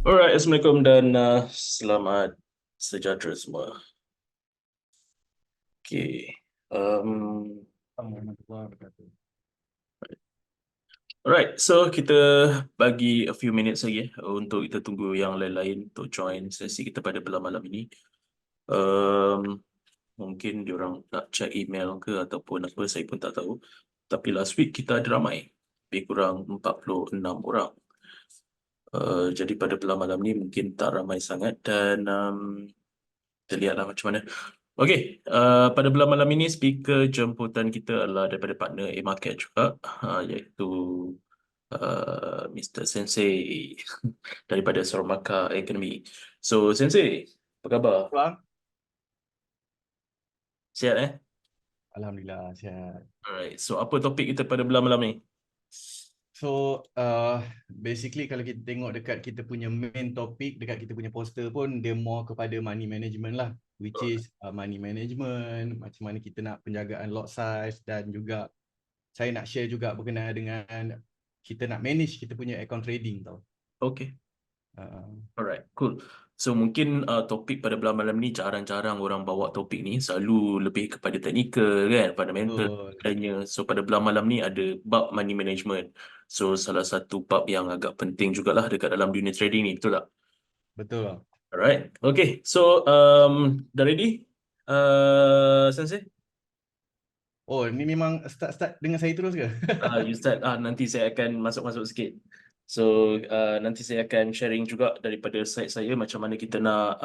Alright, Assalamualaikum dan selamat sejahtera semua. Okay. Warahmatullahi wabarakatuh. Alright, so kita bagi a few minutes lagi untuk kita tunggu yang lain-lain untuk join sesi kita pada malam malam ini. Mungkin diorang nak check email ke ataupun apa, saya pun tak tahu. Tapi last week kita ada ramai, lebih kurang 46 orang. Jadi pada malam ni mungkin tak ramai sangat dan kita lihatlah macam mana. Okey, pada malam ini speaker jemputan kita adalah daripada partner A-Market juga, iaitu Mr. Sensei daripada Saramaka Academy. So, Sensei, apa khabar? Bang, Sihat Alhamdulillah sihat. Alright, so apa topik kita pada malam ni? So, basically kalau kita tengok dekat kita punya main topik, dekat kita punya poster pun dia more kepada money management lah, which is money management, macam mana kita nak penjagaan lot size, dan juga saya nak share juga berkenaan dengan kita nak manage kita punya account trading tau. Okay, Uh, alright, cool. So mungkin topik pada malam ni jarang-jarang orang bawa topik ni, selalu lebih kepada teknikal kan, fundamental betul, adanya. So pada malam ni ada bab money management. So salah satu bab yang agak penting jugalah dekat dalam dunia trading ni, betul tak? betul bang. Alright, okay. So dah ready, Sensei? Oh, ni memang start dengan saya terus ke? You start. Nanti saya akan masuk-masuk sikit. So nanti saya akan sharing juga daripada side saya macam mana kita nak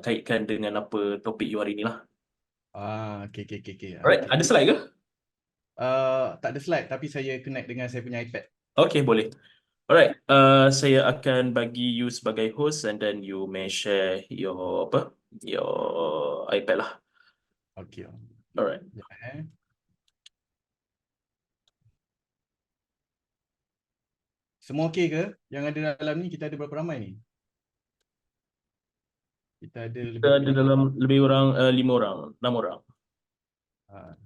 kaitkan dengan apa topik you hari ni lah. Okay. Alright, ada slide ke? Tak ada slide tapi saya connect dengan saya punya iPad. Okay, boleh. Alright, saya akan bagi you sebagai host and then you may share your iPad lah. Okay. Alright. Sekejap, Semua okey ke? Yang ada dalam ni kita ada berapa ramai ni? Kita ada Kita lebih ada kurang dalam lebih orang 5 orang, 6 orang.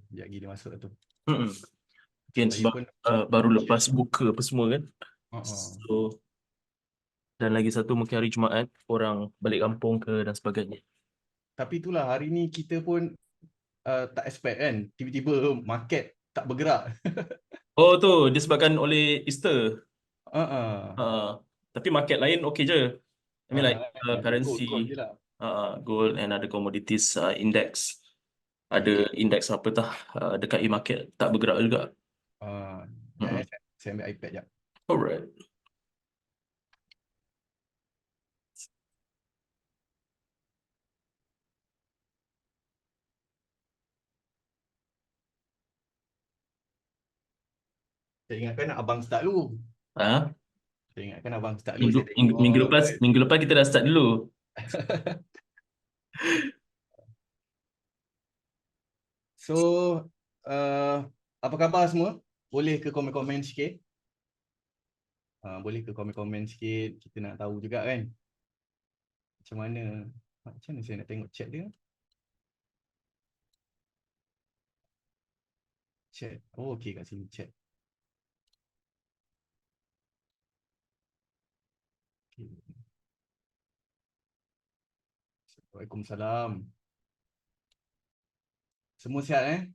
sekejap lagi dia masuk lah tu. Hmm. Mungkin Saya sebab pun baru lepas buka apa semua kan. uh, So, dan lagi satu mungkin hari Jumaat, orang balik kampung ke dan sebagainya. tapi itulah hari ni kita pun tak expect kan tiba-tiba market tak bergerak. Oh tu, disebabkan oleh Easter. uh, Uh, tapi market lain okey je. I mean like Gold currency, je lah. gold and other commodities index. Ada Okay. index apa tah dekat e-market tak bergerak juga. Sekejap, Mm-mm. saya ambil iPad jap. Alright. Saya ingatkan abang start dulu. Ah, Saya ingatkan abang start dulu. minggu, Saya minggu, minggu tengok lepas kan. minggu lepas kita dah start dulu. So, uh, apa khabar semua? Boleh ke komen-komen sikit? Boleh ke komen-komen sikit? Kita nak tahu juga kan macam mana saya nak tengok chat dia. Chat. Oh, okey kat sini chat. Okay. Waalaikumsalam. Semua sihat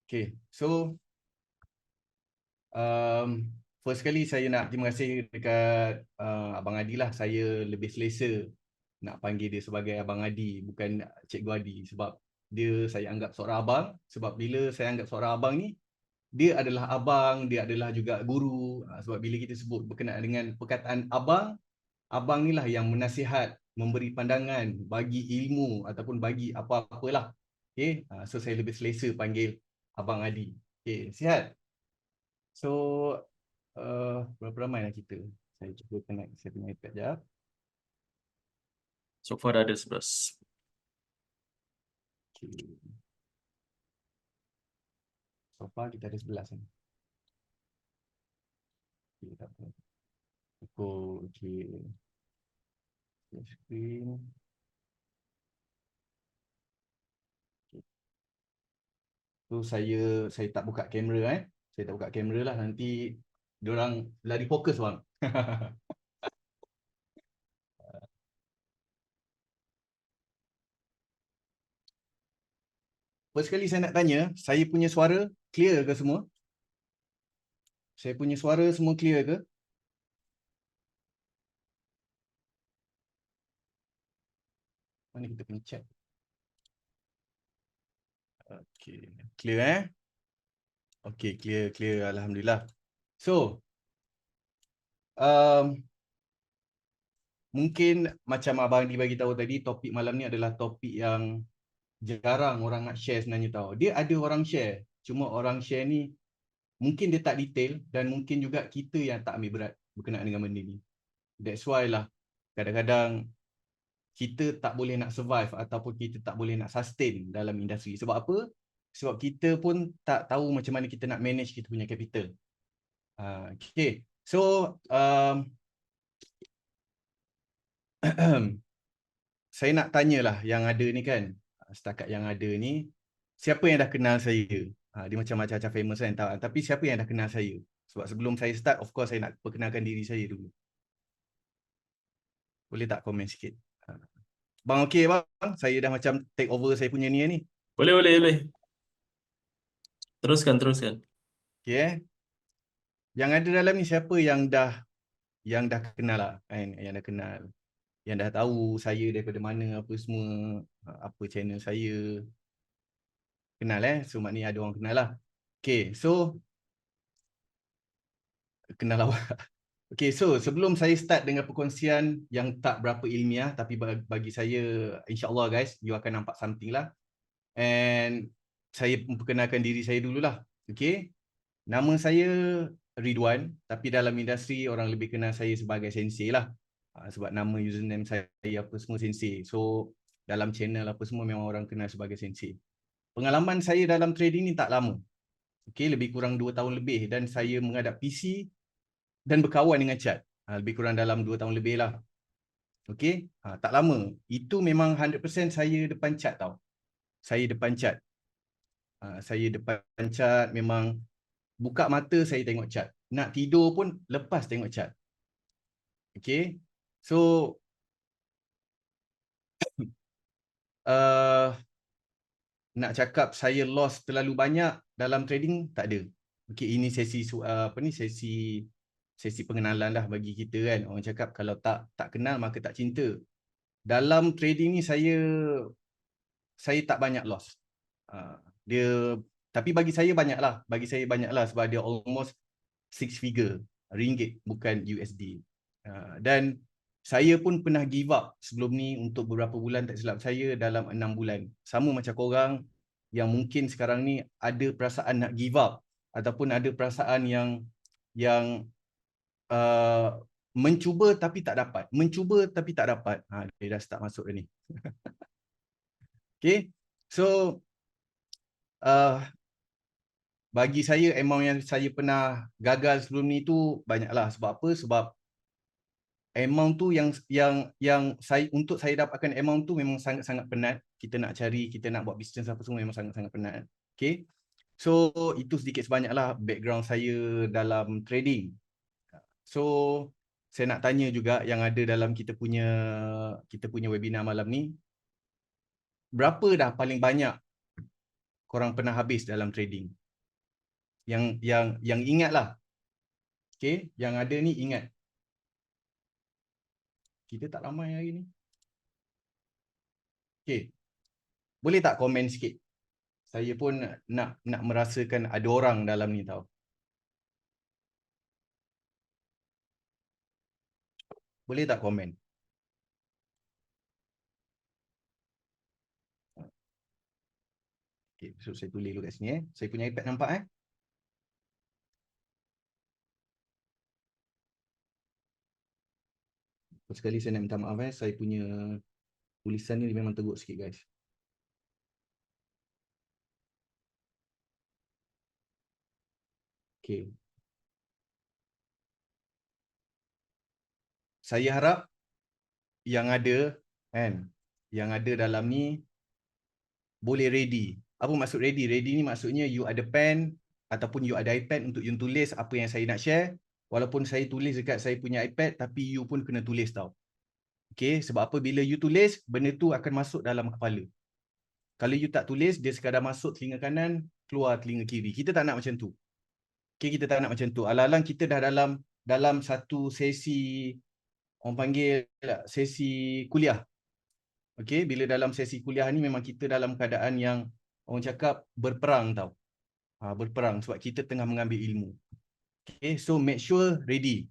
Okay. So, first kali saya nak terima kasih dekat Abang Adi lah. Saya lebih selesa nak panggil dia sebagai Abang Adi, bukan Cikgu Adi, sebab dia saya anggap seorang abang. Sebab bila saya anggap seorang abang ni, dia adalah abang, dia adalah juga guru. Sebab bila kita sebut berkenaan dengan perkataan abang, abang ni lah yang menasihat, memberi pandangan, bagi ilmu ataupun bagi apa-apalah. Okay, so saya lebih selesa panggil Abang Adi. Okay, sihat? So, berapa ramai lah kita? Saya cuba connect saya punya iPad jap. So far ada 11. Okay. So far kita ada 11 ni. Okay, tak apa. Okay. Screen. Okay. So saya tak buka kamera Saya tak buka kamera lah, nanti diorang lari fokus bang. First sekali saya nak tanya, saya punya suara clear ke semua? Saya punya suara semua clear ke? Mana kita punya chat? Okay, clear Okay, clear. Alhamdulillah. So, um, mungkin macam Abang Adi bagi tahu tadi, topik malam ni adalah topik yang jarang orang nak share sebenarnya tahu. Dia ada orang share, cuma orang share ni mungkin dia tak detail dan mungkin juga kita yang tak ambil berat berkenaan dengan benda ni. That's why lah kadang-kadang kita tak boleh nak survive ataupun kita tak boleh nak sustain dalam industri. Sebab apa? Sebab kita pun tak tahu macam mana kita nak manage kita punya capital. Okay. So, saya nak tanyalah yang ada ni kan, setakat yang ada ni, siapa yang dah kenal saya? Dia macam-macam famous kan, tapi siapa yang dah kenal saya? Sebab sebelum saya start, of course saya nak perkenalkan diri saya dulu. Boleh tak komen sikit? Bang okey bang, saya dah macam take over saya punya ni. Boleh. Teruskan. Okay Yang ada dalam ni siapa yang dah kenal lah kan, yang dah kenal, yang dah tahu saya daripada mana apa semua, apa channel saya. Kenal so maknanya ada orang kenal lah. Okay, so kenal awak. Okay, so sebelum saya start dengan perkongsian yang tak berapa ilmiah, tapi bagi saya, insyaAllah guys, you akan nampak something lah. And saya memperkenalkan diri saya dululah. Okay, nama saya Ridwan, tapi dalam industri orang lebih kenal saya sebagai Sensei lah. Sebab nama username saya apa semua Sensei. So dalam channel apa semua memang orang kenal sebagai Sensei. Pengalaman saya dalam trading ni tak lama. Okay, lebih kurang 2 tahun lebih dan saya menghadap PC dan berkawan dengan chat. Lebih kurang dalam 2 tahun lebih lah. Okay, tak lama. Itu memang 100% saya depan chat tau. Saya depan chat. Saya depan chat, memang buka mata saya tengok chat. Nak tidur pun lepas tengok chat. Okay, so nak cakap saya loss terlalu banyak dalam trading, tak ada. Okay, ini sesi sesi pengenalan lah bagi kita kan. Orang cakap kalau tak kenal maka tak cinta. Dalam trading ni saya tak banyak loss. Dia, tapi bagi saya banyak lah. Sebab dia almost 6 figure ringgit, bukan USD. Dan saya pun pernah give up sebelum ni untuk beberapa bulan, tak silap saya dalam 6 bulan. Sama macam korang yang mungkin sekarang ni ada perasaan nak give up ataupun ada perasaan yang mencuba tapi tak dapat. Dia dah start masuk dah ni. Okay, so bagi saya amount yang saya pernah gagal sebelum ni tu banyaklah. Sebab apa? Sebab amount tu yang saya, untuk saya dapatkan amount tu memang sangat-sangat penat. Kita nak cari, kita nak buat bisnes apa semua memang sangat-sangat penat. Okay, so itu sedikit sebanyaklah background saya dalam trading. So saya nak tanya juga yang ada dalam kita punya webinar malam ni, berapa dah paling banyak korang pernah habis dalam trading? Yang ingat lah. Okay, yang ada ni ingat. Kita tak ramai hari ni. Okay, boleh tak komen sikit? Saya pun nak merasakan ada orang dalam ni tau. Boleh tak komen? Okay, so saya tulis dulu kat sini Saya punya iPad nampak Sekali saya nak minta maaf saya punya tulisan ni memang teruk sikit guys. Okay. Saya harap yang ada yang ada dalam ni boleh ready. Apa maksud ready? Ready ni maksudnya you ada pen, ataupun you ada iPad untuk you tulis apa yang saya nak share. Walaupun saya tulis dekat saya punya iPad, tapi you pun kena tulis tau. Okay, sebab apa, bila you tulis, benda tu akan masuk dalam kepala. Kalau you tak tulis, dia sekadar masuk telinga kanan, keluar telinga kiri. Kita tak nak macam tu. Okay, kita tak nak macam tu. Alang-alang kita dah dalam satu sesi, orang panggil sesi kuliah. Okay, bila dalam sesi kuliah ni memang kita dalam keadaan yang orang cakap berperang tau. Berperang sebab kita tengah mengambil ilmu. Okay, so make sure ready.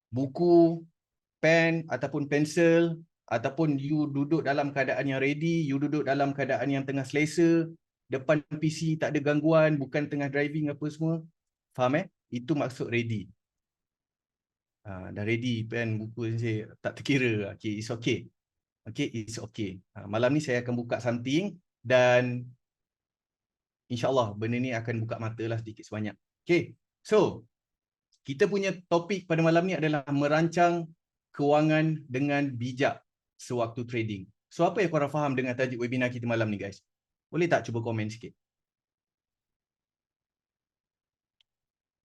Buku, pen ataupun pensel, ataupun you duduk dalam keadaan yang ready, you duduk dalam keadaan yang tengah selesa, depan PC tak ada gangguan, bukan tengah driving apa semua. Faham Itu maksud ready. Dah ready pen, buku saya tak terkira. Okay, it's okay. Okay, it's okay. Malam ni saya akan buka something dan InsyaAllah benda ni akan buka mata lah sedikit sebanyak. Okay, so kita punya topik pada malam ni adalah merancang kewangan dengan bijak sewaktu trading. So apa yang korang faham dengan tajuk webinar kita malam ni guys? Boleh tak cuba komen sikit?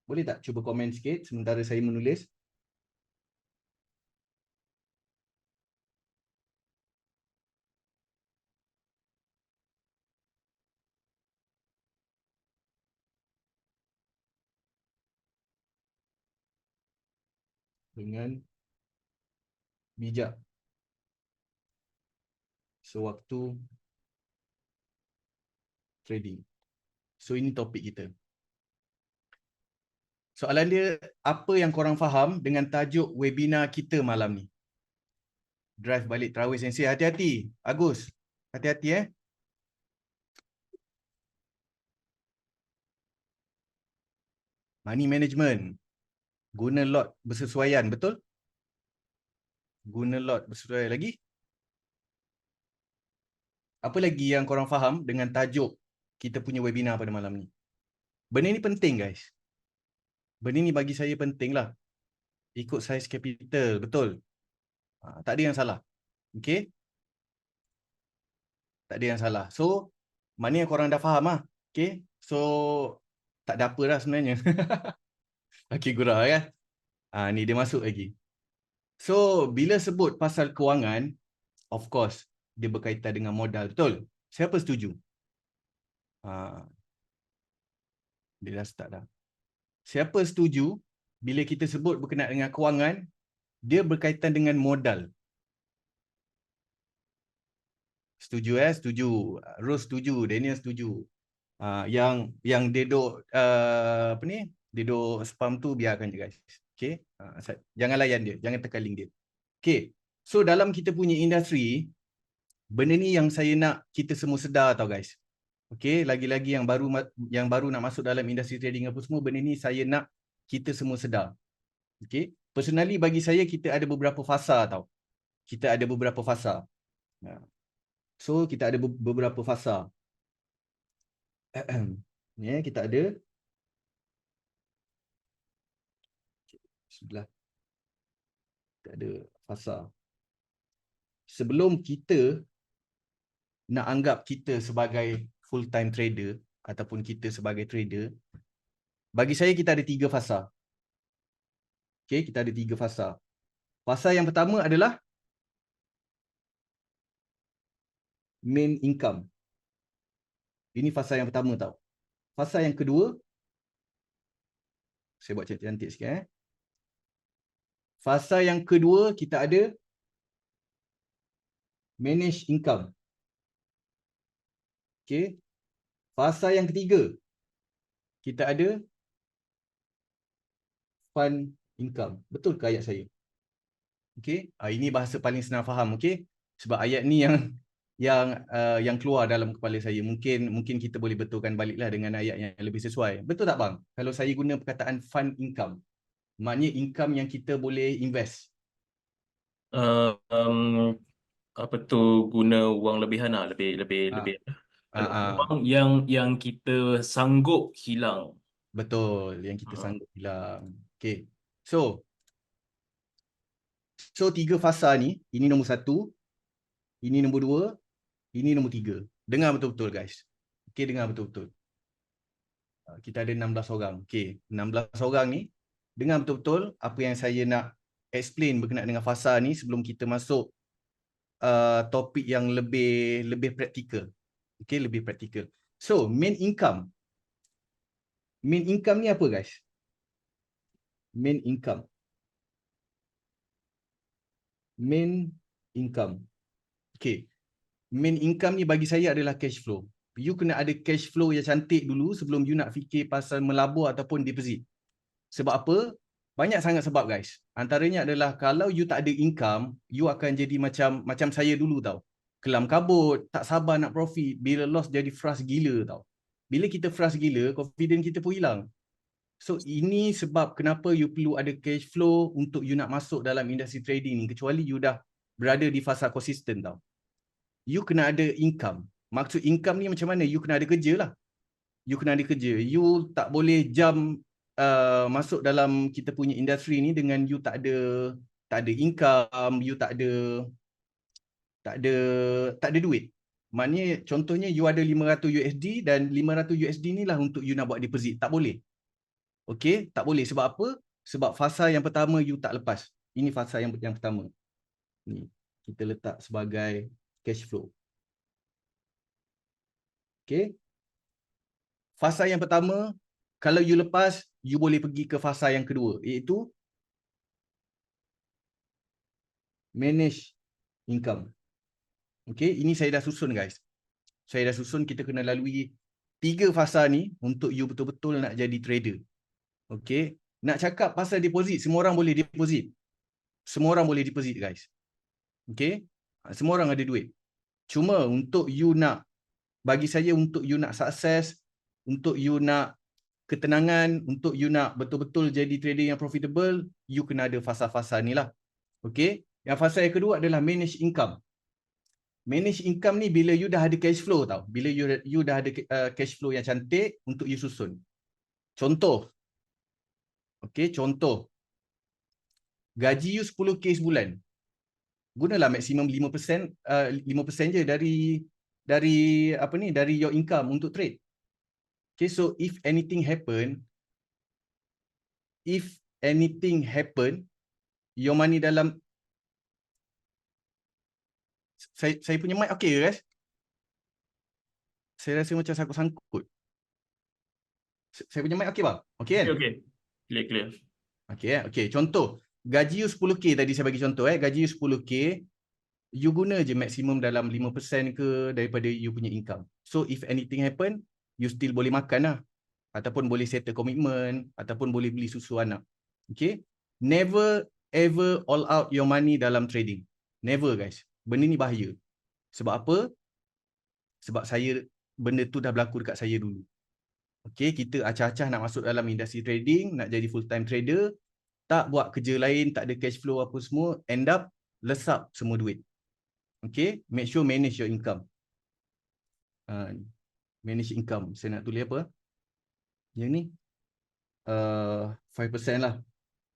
Boleh tak cuba komen sikit sementara saya menulis? Dengan bijak sewaktu trading. So ini topik kita. Soalan dia, apa yang korang faham dengan tajuk webinar kita malam ni? Drive balik terawih sensei. Hati-hati. Agus. Hati-hati Money management. Guna lot bersesuaian. Betul? Guna lot bersesuaian. Lagi? Apa lagi yang korang faham dengan tajuk kita punya webinar pada malam ni? Benda ni penting guys. Benda ni bagi saya penting lah. Ikut size capital. Betul? Tak ada yang salah. Okay? Tak ada yang salah. So, mana yang korang dah faham lah. Okay? So, tak ada apa lah sebenarnya. Okay, gurau kan? Ni dia masuk lagi. So, bila sebut pasal kewangan, of course, dia berkaitan dengan modal. Betul? Siapa setuju? Dia dah start dah. Siapa setuju bila kita sebut berkenaan dengan kewangan, dia berkaitan dengan modal? Setuju Setuju. Rose setuju, Daniel setuju. Yang dia duk apa ni? Dia duk spam tu biarkan je guys. Okay? Jangan layan dia, jangan tekan link dia. Okay. So dalam kita punya industri, benda ni yang saya nak kita semua sedar tau guys. Okay, lagi-lagi yang baru nak masuk dalam industri trading apa semua, benda ni saya nak kita semua sedar. Okay, personally bagi saya kita ada beberapa fasa tau. Kita ada beberapa fasa. So kita ada beberapa fasa. Ni kita ada sebelah. Kita ada fasa. Sebelum kita nak anggap kita sebagai full time trader ataupun kita sebagai trader, bagi saya kita ada 3 fasa. Okay, kita ada 3 fasa. Fasa yang pertama adalah main income. Ini fasa yang pertama tau. Fasa yang kedua, saya buat cantik-cantik sikit Fasa yang kedua kita ada manage income. Okay. Fasa yang ketiga, kita ada fund income. Betul ke ayat saya? Okay. Ini bahasa paling senang faham. Okay. Sebab ayat ni yang keluar dalam kepala saya. Mungkin kita boleh betulkan baliklah dengan ayat yang lebih sesuai. Betul tak bang? Kalau saya guna perkataan fund income, maknanya income yang kita boleh invest. Apa tu, guna wang lebihan lah, lebih wang yang kita sanggup hilang. Betul, yang kita sanggup hilang. Okay. So 3 fasa ni, ini nombor 1, ini nombor 2, ini nombor 3. Dengar betul-betul guys. Okay, dengar betul-betul. Kita ada 16 orang. Okey, 16 orang ni dengar betul-betul apa yang saya nak explain berkenaan dengan fasa ni sebelum kita masuk topik yang lebih praktikal. Okey, lebih praktikal. So, main income. Main income ni apa guys? Main income. Main income. Okey. Main income ni bagi saya adalah cash flow. You kena ada cash flow yang cantik dulu sebelum you nak fikir pasal melabur ataupun deposit. Sebab apa? Banyak sangat sebab guys. Antaranya adalah kalau you tak ada income, you akan jadi macam saya dulu tau. Kelam kabut, tak sabar nak profit, bila loss jadi frust gila tau. Bila kita frust gila, confidence kita pun hilang. So ini sebab kenapa you perlu ada cash flow untuk you nak masuk dalam industri trading ni, kecuali you dah berada di fasa konsisten tau. You kena ada income. Maksud income ni macam mana? You kena ada kerja lah. You kena ada kerja. You tak boleh jump masuk dalam kita punya industri ni dengan you tak ada income, you tak ada duit. Maknanya contohnya you ada 500 USD dan 500 USD ni lah untuk you nak buat deposit. Tak boleh. Okey, tak boleh. Sebab apa? Sebab fasa yang pertama you tak lepas. Ini fasa yang pertama. Ni kita letak sebagai cash flow. Okey. Fasa yang pertama, kalau you lepas, you boleh pergi ke fasa yang kedua, iaitu manage income. Okey, ini saya dah susun guys. Saya dah susun kita kena lalui 3 fasa ni untuk you betul-betul nak jadi trader. Okey, nak cakap pasal deposit, semua orang boleh deposit. Semua orang boleh deposit guys. Okey, semua orang ada duit. Cuma untuk you nak, bagi saya untuk you nak sukses, untuk you nak ketenangan, untuk you nak betul-betul jadi trader yang profitable, you kena ada fasa-fasa ni lah. Okey, yang fasa yang kedua adalah manage income. Manage income ni bila you dah ada cash flow tau. Bila you dah ada cash flow yang cantik untuk you susun. Contoh. Okey, contoh. Gaji you 10k sebulan. Gunalah maksimum 5% 5% je dari apa ni, dari your income untuk trade. Okay, so if anything happen, your money dalam, saya punya mic okey ke guys? Saya rasa macam sangkut-sangkut. Saya punya mic okey bang? Okey kan? Okey. Clear. Okey okey. Contoh, gaji you 10k tadi saya bagi contoh gaji you 10k, you guna je maksimum dalam 5% ke daripada you punya income. So if anything happen, you still boleh makan lah. Ataupun boleh settle komitmen, ataupun boleh beli susu anak. Okay? Never ever all out your money dalam trading. Never guys. Benda ni bahaya. Sebab apa? Sebab benda tu dah berlaku dekat saya dulu. Okay, kita acah-acah nak masuk dalam industri trading, nak jadi full time trader, tak buat kerja lain, tak ada cash flow apa semua, end up lesap semua duit. Okay, make sure manage your income. Manage income. Saya nak tulis apa? Yang ni 5% lah.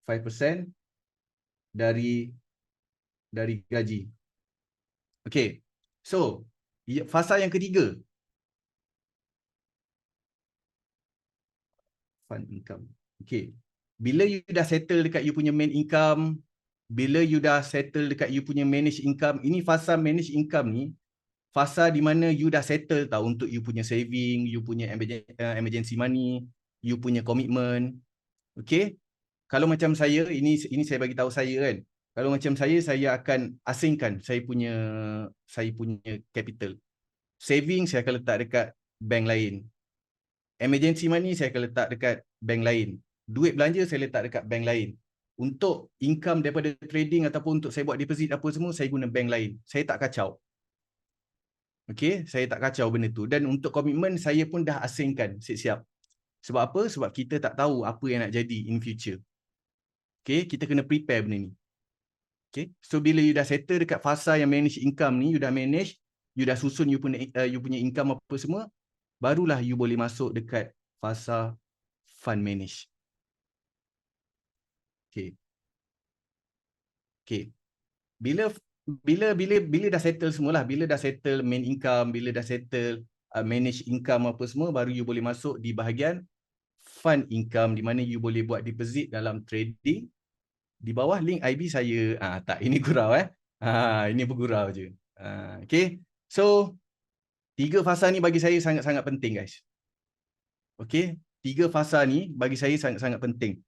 5% dari gaji. Okay. So, fasa yang ketiga. Fund income. Okay. Bila you dah settle dekat you punya main income, bila you dah settle dekat you punya manage income, ini fasa manage income ni, fasa di mana you dah settle tau untuk you punya saving, you punya emergency money, you punya commitment. Okay. Kalau macam saya, ini saya bagi tahu saya kan. Kalau macam saya akan asingkan saya punya capital. Saving saya akan letak dekat bank lain. Emergency money saya akan letak dekat bank lain. Duit belanja saya letak dekat bank lain. Untuk income daripada trading ataupun untuk saya buat deposit apa semua, saya guna bank lain. Saya tak kacau. Okay, saya tak kacau benda tu. Dan untuk komitmen, saya pun dah asingkan siap-siap. Sebab apa? Sebab kita tak tahu apa yang nak jadi in future. Okay, kita kena prepare benda ni. Okay, so bila you dah settle dekat fasa yang manage income ni, you dah manage, you dah susun you punya income apa semua, barulah you boleh masuk dekat fasa fund manage. Okay. Okay. Bila dah settle semualah, bila dah settle main income, bila dah settle manage income apa semua, baru you boleh masuk di bahagian fund income di mana you boleh buat deposit dalam trading. Di bawah link IB saya. Tak, ini gurau ini bergurau je. Okay. So, 3 fasa ni bagi saya sangat-sangat penting guys. Okay. 3 fasa ni bagi saya sangat-sangat penting.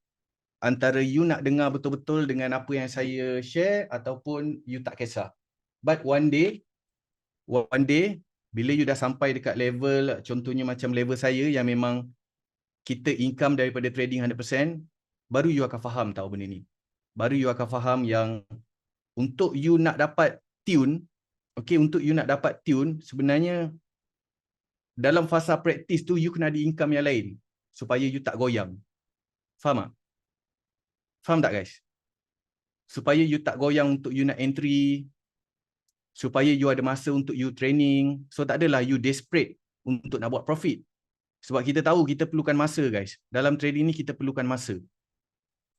Antara you nak dengar betul-betul dengan apa yang saya share ataupun you tak kisah. But one day, bila you dah sampai dekat level, contohnya macam level saya yang memang kita income daripada trading 100%, baru you akan faham tahu benda ni. Baru you akan faham yang untuk you nak dapat tune, okay, untuk you nak dapat tune, sebenarnya dalam fasa praktis tu, you kena ada income yang lain supaya you tak goyang. Faham tak? Faham tak guys? Supaya you tak goyang untuk you nak entry, supaya you ada masa untuk you training. So tak adalah you desperate untuk nak buat profit. Sebab kita tahu kita perlukan masa guys. Dalam trading ni kita perlukan masa.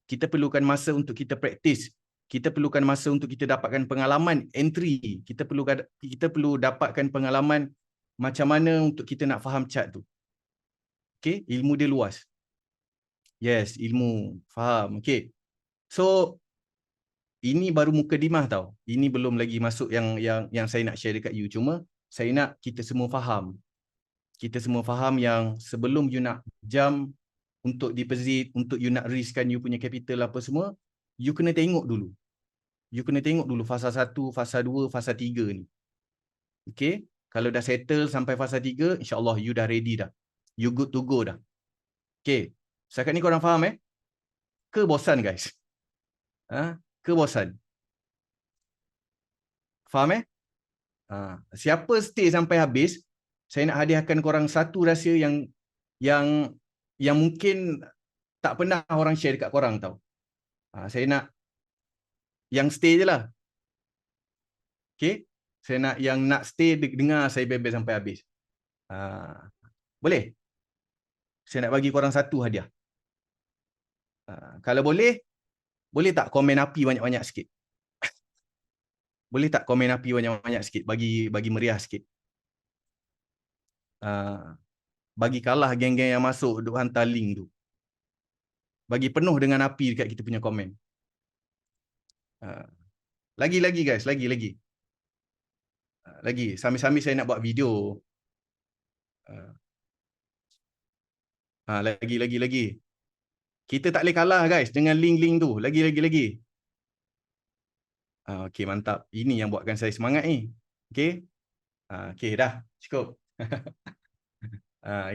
Kita perlukan masa untuk kita praktis. Kita perlukan masa untuk kita dapatkan pengalaman entry. Kita perlu dapatkan pengalaman macam mana untuk kita nak faham chart tu. Okay, ilmu dia luas. Yes, ilmu. Faham. Okay. So, ini baru mukadimah tau. Ini belum lagi masuk yang saya nak share dekat you. Cuma, saya nak kita semua faham. Kita semua faham yang sebelum you nak jump untuk deposit, untuk you nak riskkan you punya capital apa semua, you kena tengok dulu. You kena tengok dulu fasa 1, fasa 2, fasa 3 ni. Okay. Kalau dah settle sampai fasa 3, insyaAllah you dah ready dah. You good to go dah. Okay. Setakat ni korang faham Ke bosan guys? Ke bosan? Faham Siapa stay sampai habis, saya nak hadiahkan korang satu rahsia yang mungkin tak pernah orang share dekat korang tau. Saya nak yang stay je lah. Okay. Saya nak yang nak stay dengar saya bebel sampai habis. Boleh? Saya nak bagi korang satu hadiah. Kalau boleh tak komen api banyak-banyak sikit? Boleh tak komen api banyak-banyak sikit? Bagi meriah sikit. Bagi kalah geng-geng yang masuk duk hantar link tu. Bagi penuh dengan api dekat kita punya komen. Lagi guys, lagi. Lagi, sambil-sambil saya nak buat video. Lagi. Kita tak boleh kalah guys dengan link-link tu. Lagi. Okey, mantap. Ini yang buatkan saya semangat ni. Okey. Okey, dah. Cukup.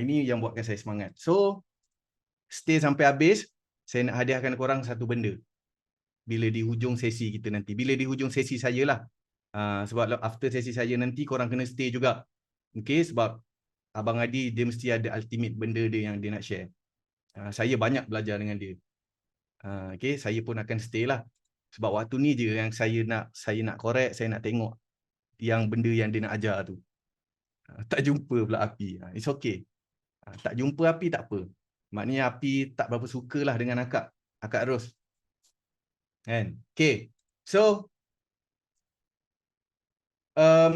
Ini yang buatkan saya semangat. So, stay sampai habis. Saya nak hadiahkan korang satu benda. Bila di hujung sesi kita nanti. Bila di hujung sesi saya lah. Sebab after sesi saya nanti, korang kena stay juga. Okey, sebab Abang Adi, dia mesti ada ultimate benda dia yang dia nak share. Saya banyak belajar dengan dia. Okey, saya pun akan stay lah. Sebab waktu ni je yang saya nak korek, saya nak tengok yang benda yang dia nak ajar tu. Tak jumpa pula api. It's okay. Tak jumpa api tak apa. Maknanya api tak berapa sukalah dengan akak Ros. Kan? Okay. So,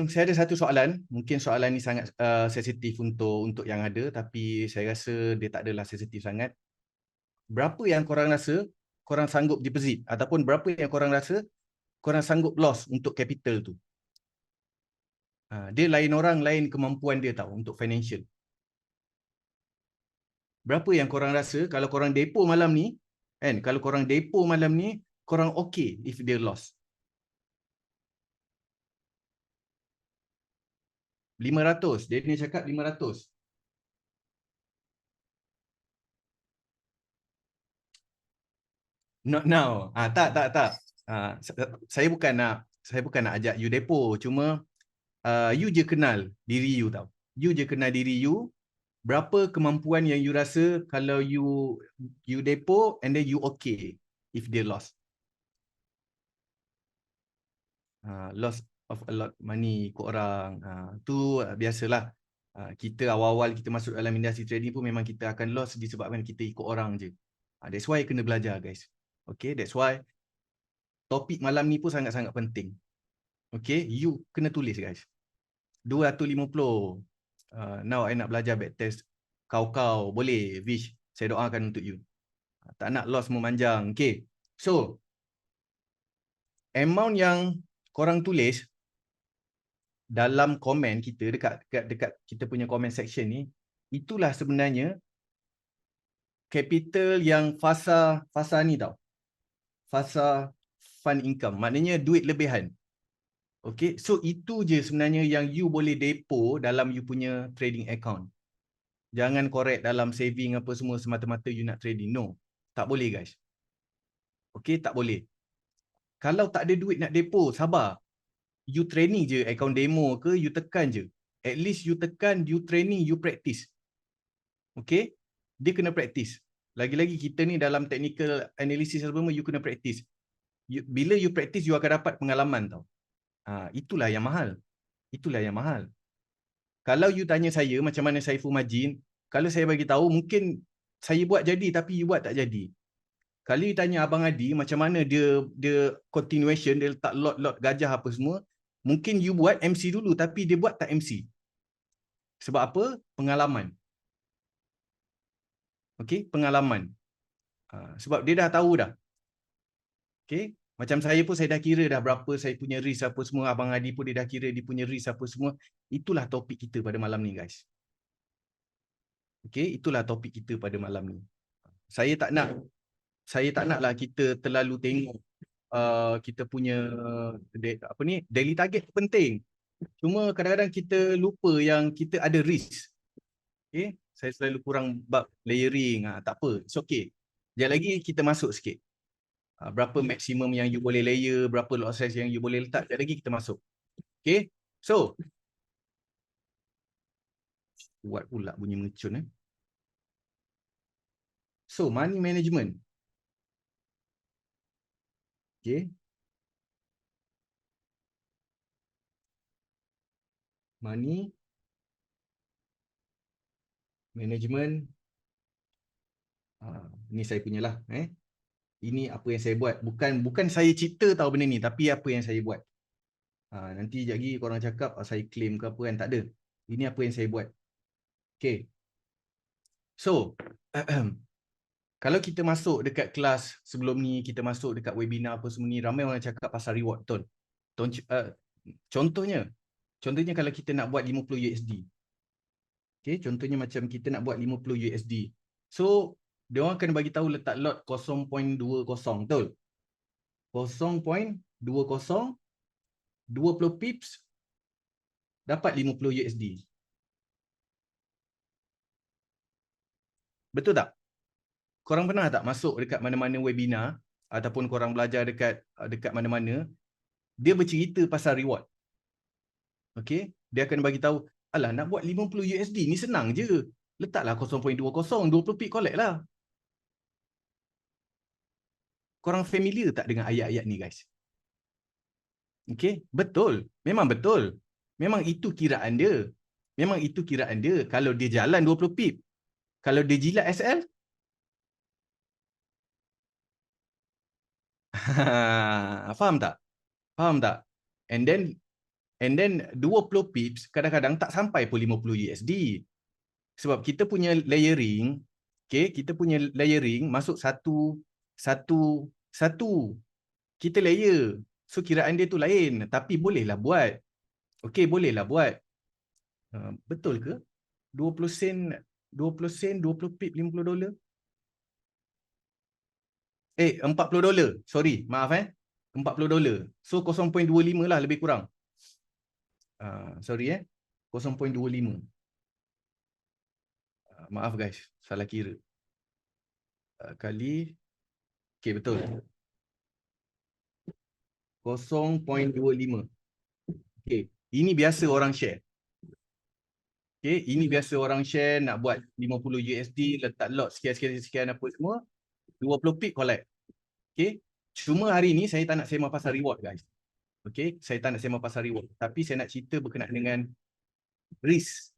saya ada satu soalan. Mungkin soalan ni sangat sensitif untuk yang ada. Tapi saya rasa dia tak adalah sensitif sangat. Berapa yang korang rasa korang sanggup deposit? Ataupun berapa yang korang rasa korang sanggup loss untuk capital tu? Dia lain orang, lain kemampuan dia tahu untuk financial. Berapa yang korang rasa kalau korang depo malam ni, kan? Kalau korang depo malam ni, korang okay if dia loss. 500. Dia ni cakap 500. Not now. Tak. Saya bukan nak ajak you depo. Cuma you je kenal diri you tau. You je kenal diri you. Berapa kemampuan yang you rasa kalau you depo and then you okay if dia lost. Loss of a lot money ikut orang. Tu biasalah. Kita awal-awal kita masuk dalam industri trading pun memang kita akan loss disebabkan kita ikut orang je. That's why kena belajar guys. Okay, that's why topik malam ni pun sangat-sangat penting. Okay, you kena tulis guys. 250. Now I nak belajar backtest. Kau boleh Vish. Saya doakan untuk you. Tak nak loss memanjang. Okay. So, amount yang korang tulis dalam komen kita dekat kita punya comment section ni, itulah sebenarnya capital yang fasa ni tau. Fasa fund income. Maknanya duit lebihan. Okay. So, itu je sebenarnya yang you boleh depo dalam you punya trading account. Jangan korek dalam saving apa semua semata-mata you nak trading. No. Tak boleh guys. Okay, tak boleh. Kalau tak ada duit nak depo, sabar. You training je account demo ke, you tekan je. At least you tekan, you training, you practice. Okay? Dia kena practice. Lagi-lagi kita ni dalam technical analysis apa semua, you kena practice. Bila you practice, you akan dapat pengalaman tau. Itulah yang mahal. Itulah yang mahal. Kalau you tanya saya macam mana saya full margin, kalau saya bagi tahu mungkin saya buat jadi tapi you buat tak jadi. Kalau you tanya Abang Adi macam mana dia continuation, dia letak lot gajah apa semua, mungkin you buat MC dulu tapi dia buat tak MC. Sebab apa? Pengalaman. Okey, pengalaman. Sebab dia dah tahu dah. Okey, macam saya pun saya dah kira dah berapa saya punya risk apa semua, Abang Adi pun dia dah kira dia punya risk apa semua. Itulah topik kita pada malam ni guys. Okey, itulah topik kita pada malam ni. Saya tak naklah kita terlalu tengok kita punya daily target penting. Cuma kadang-kadang kita lupa yang kita ada risk. Okay? Saya selalu kurang bab layering. Tak apa, it's okay. Sekejap lagi kita masuk sikit. Berapa maksimum yang you boleh layer, berapa lot size yang you boleh letak, sekejap lagi kita masuk. Okay, so buat pula bunyi mercun. So, money management. Okay. Money management. Ini saya punya lah. Ini apa yang saya buat. Bukan saya cipta tahu benda ni, tapi apa yang saya buat. Nanti sekejap lagi korang cakap saya claim ke apa kan, tak ada. Ini apa yang saya buat. Okay. So, kalau kita masuk dekat kelas sebelum ni, kita masuk dekat webinar apa semua ni, ramai orang cakap pasal reward, betul. Contohnya kalau kita nak buat 50 USD. Okay, contohnya macam kita nak buat 50 USD. So, dia orang kena bagi tahu letak lot 0.20, betul? 0.20, 20 pips dapat 50 USD. Betul tak? Korang pernah tak masuk dekat mana-mana webinar ataupun korang belajar dekat mana-mana, dia bercerita pasal reward. Okey, dia akan bagi tahu, alah nak buat 50 USD ni senang je. Letaklah 0.20, 20 pip collect lah. Korang familiar tak dengan ayat-ayat ni guys? Okey, betul. Memang betul. Memang itu kiraan dia. Memang itu kiraan dia. Kalau dia jalan 20 pip. Kalau dia jilat SL, faham tak? Faham tak? And then 20 pips kadang-kadang tak sampai pun 50 USD. Sebab kita punya layering, okay, kita punya layering masuk satu. Kita layer. So kiraan dia tu lain, tapi bolehlah buat. Okay, bolehlah buat. Betul ke? 20 sen, 20 pip $50. $40. Sorry, maaf $40. So 0.25 lah lebih kurang. Sorry 0.25. Maaf guys, salah kira. Kali, okay betul. 0.25. Okay, ini biasa orang share. Okay, ini biasa orang share nak buat 50 USD, letak lot sekian apa semua, 20 pip collect. Okay, cuma hari ni saya tak nak sembang pasal reward guys. Okay, saya tak nak sembang pasal reward, tapi saya nak cerita berkenaan dengan risk.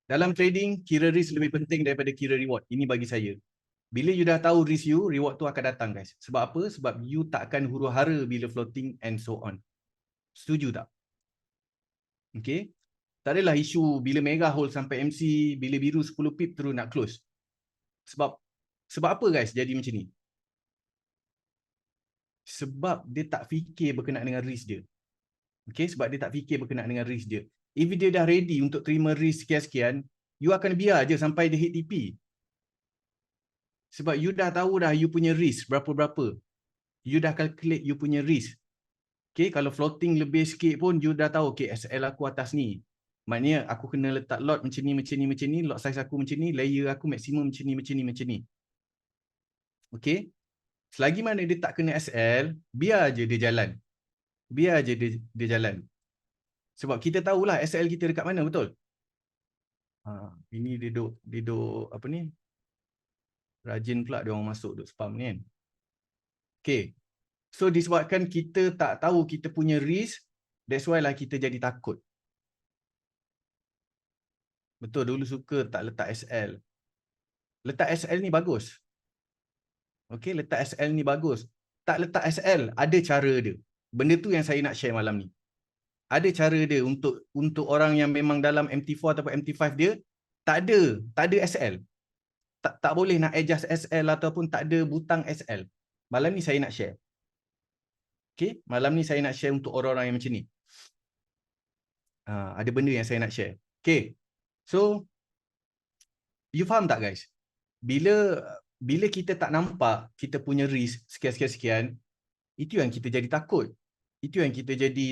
Dalam trading, kira risk lebih penting daripada kira reward. Ini bagi saya. Bila you dah tahu risk you, reward tu akan datang guys. Sebab apa? Sebab you tak akan huru-hara bila floating and so on. Setuju tak? Okay. Tak adalah isu bila mega hold sampai MC, bila biru 10 pip terus nak close. Sebab apa guys jadi macam ni? Sebab dia tak fikir berkenaan dengan risk dia. Okay, sebab dia tak fikir berkenaan dengan risk dia. If dia dah ready untuk terima risk sekian-sekian, you akan biar je sampai dia hit TP. Sebab you dah tahu dah you punya risk berapa-berapa. You dah calculate you punya risk. Okay, kalau floating lebih sikit pun you dah tahu, okay, SL aku atas ni. Maknanya aku kena letak lot macam ni, macam ni, macam ni, lot size aku macam ni, layer aku maksimum macam ni, macam ni, macam ni. Okay, selagi mana dia tak kena SL, biar je dia jalan. Biar je dia jalan. Sebab kita tahulah SL kita dekat mana, betul? Ini dia duk apa ni? Rajin pula dia orang masuk duk spam ni kan. Okay. So disebabkan kita tak tahu kita punya risk, that's why lah kita jadi takut. Betul, dulu suka tak letak SL. Letak SL ni bagus. Okay, letak SL ni bagus. Tak letak SL, ada cara dia. Benda tu yang saya nak share malam ni. Ada cara dia untuk orang yang memang dalam MT4 ataupun MT5 dia, tak ada SL. Tak boleh nak adjust SL ataupun tak ada butang SL. Malam ni saya nak share. Okay, malam ni saya nak share untuk orang-orang yang macam ni. Ada benda yang saya nak share. Okay, so you faham tak guys? Bila kita tak nampak kita punya risk sekian-sekian, itu yang kita jadi takut. Itu yang kita jadi,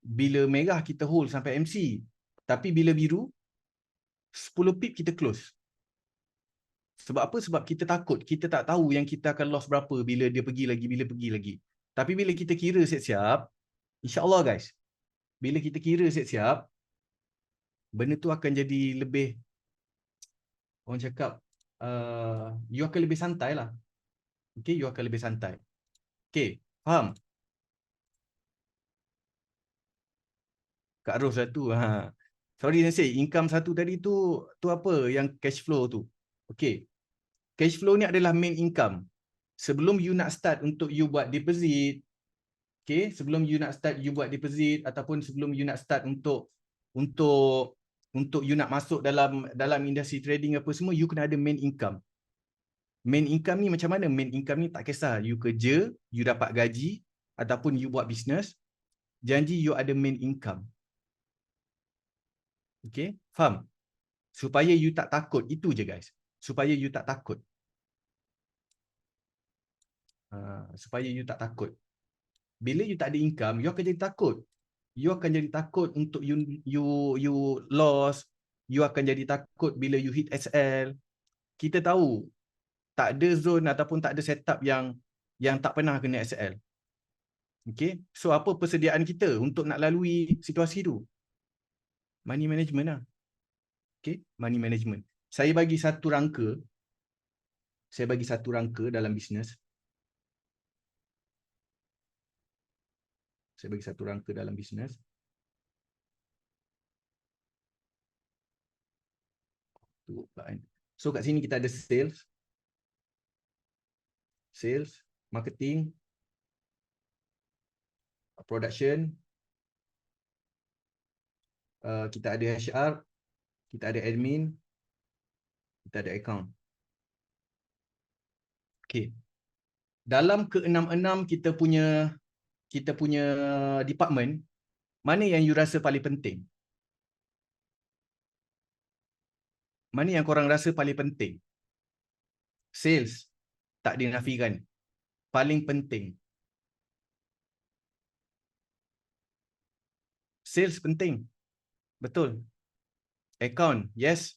bila merah kita hold sampai MC. Tapi bila biru, 10 pip kita close. Sebab apa? Sebab kita takut. Kita tak tahu yang kita akan loss berapa bila dia pergi lagi. Tapi bila kita kira siap-siap, insyaAllah guys, bila kita kira siap-siap, benda tu akan jadi lebih, orang cakap, you akan lebih santai lah. Okay, you akan lebih santai. Okay, faham? Kak Ros satu. Sorry Nasir, income satu tadi tu apa yang cash flow tu? Okay, cash flow ni adalah main income. Sebelum you nak start untuk you buat deposit, okay, sebelum you nak start you buat deposit ataupun sebelum you nak start untuk you nak masuk dalam industri trading apa semua, you kena ada main income. Main income ni macam mana? Main income ni tak kisah you kerja, you dapat gaji ataupun you buat business, janji you ada main income. Okay, faham? Supaya you tak takut, itu je guys. Supaya you tak takut. Supaya you tak takut. Bila you tak ada income, you akan jadi takut. You akan jadi takut untuk you loss. You akan jadi takut bila you hit SL. Kita tahu tak ada zone ataupun tak ada setup yang tak pernah kena SL. Okay, so apa persediaan kita untuk nak lalui situasi tu? Money management lah. Okay, money management. Saya bagi satu rangka dalam bisnes. So kat sini kita ada sales, marketing, production, kita ada HR, kita ada admin, kita ada account. Okay. Dalam ke-6 kita punya department, mana yang you rasa paling penting? Mana yang korang rasa paling penting? Sales, tak dinafikan. Paling penting. Sales penting. Betul. Account, yes.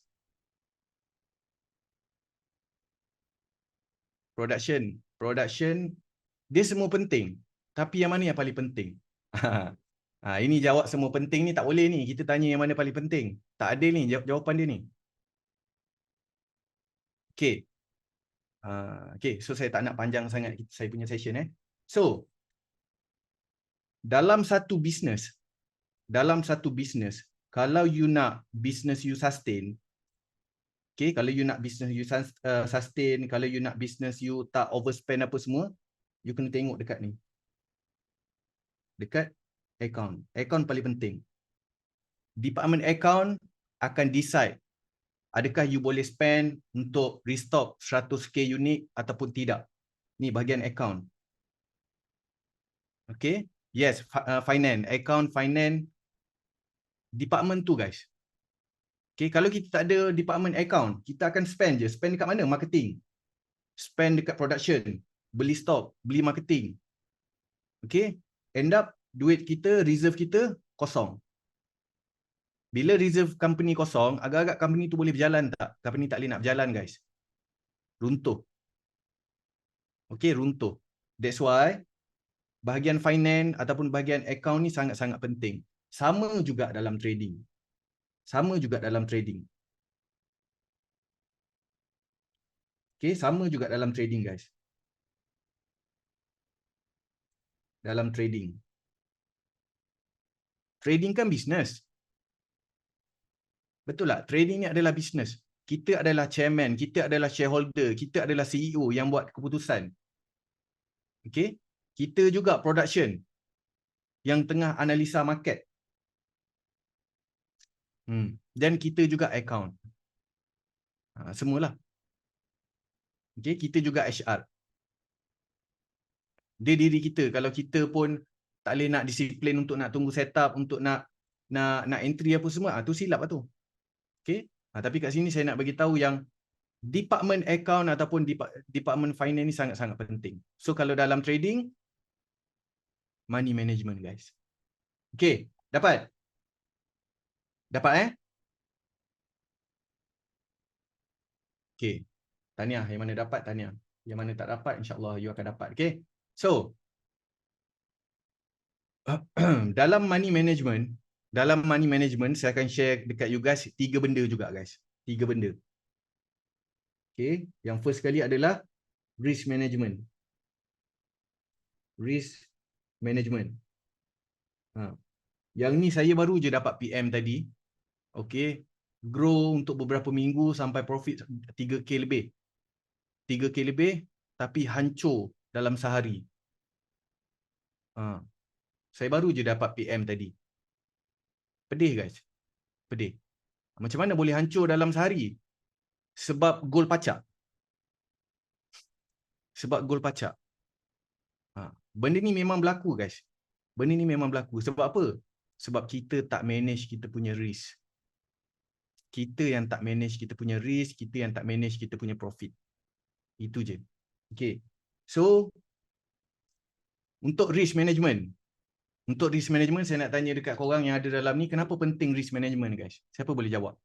Production, dia semua penting. Tapi yang mana yang paling penting? Ini jawab semua penting ni tak boleh ni. Kita tanya yang mana paling penting. Tak ada ni jawapan dia ni. Okay. Okay, so saya tak nak panjang sangat saya punya session. So, dalam satu business, kalau you nak business you sustain, okay, kalau you nak business you sustain, kalau you nak business you tak overspend apa semua, you kena tengok dekat ni. Dekat account. Account paling penting. Department account akan decide adakah you boleh spend untuk restock 100k unit ataupun tidak. Ni bahagian account. Okay. Yes, finance, account, finance, department tu guys. Okay, kalau kita tak ada department account, kita akan spend je. Spend dekat mana? Marketing. Spend dekat production. Beli stock, beli marketing. Okay. End up duit kita, reserve kita kosong. Bila reserve company kosong, agak-agak company tu boleh berjalan tak? Company tak boleh nak berjalan guys. Runtuh. Okay, runtuh. That's why bahagian finance ataupun bahagian account ni sangat-sangat penting. Sama juga dalam trading. Sama juga dalam trading. Okay, sama juga dalam trading guys. Dalam trading. Trading kan bisnes. Betul tak? Trading ni adalah bisnes. Kita adalah chairman, kita adalah shareholder, kita adalah CEO yang buat keputusan. Okay? Kita juga production yang tengah analisa market. Dan kita juga account. Semualah. Okay? Kita juga HR. Dia diri kita. Kalau kita pun tak boleh nak disiplin untuk nak tunggu setup, untuk nak entry apa semua, tu silap lah tu. Okay? Tapi kat sini saya nak bagi tahu yang department account ataupun department finance ni sangat-sangat penting. So kalau dalam trading, money management guys. Okay, dapat? Dapat Okay, tahniah. Yang mana dapat, tahniah. Yang mana tak dapat, insyaAllah you akan dapat. Okay, so dalam money management, saya akan share dekat you guys 3 benda juga guys. 3 benda. Okay, yang first kali adalah risk management. Risk management. Yang ni saya baru je dapat PM tadi. Okay, grow untuk beberapa minggu sampai profit 3k lebih. 3k lebih tapi hancur dalam sehari. Saya baru je dapat PM tadi. Pedih guys. Pedih. Macam mana boleh hancur dalam sehari? Sebab gol pacak. Sebab gol pacak. Benda ni memang berlaku guys. Benda ni memang berlaku. Sebab apa? Sebab kita tak manage kita punya risk. Kita yang tak manage kita punya risk, kita yang tak manage kita punya profit. Itu je. Okay. So, untuk risk management. Untuk risk management, saya nak tanya dekat korang yang ada dalam ni, kenapa penting risk management guys? Siapa boleh jawab?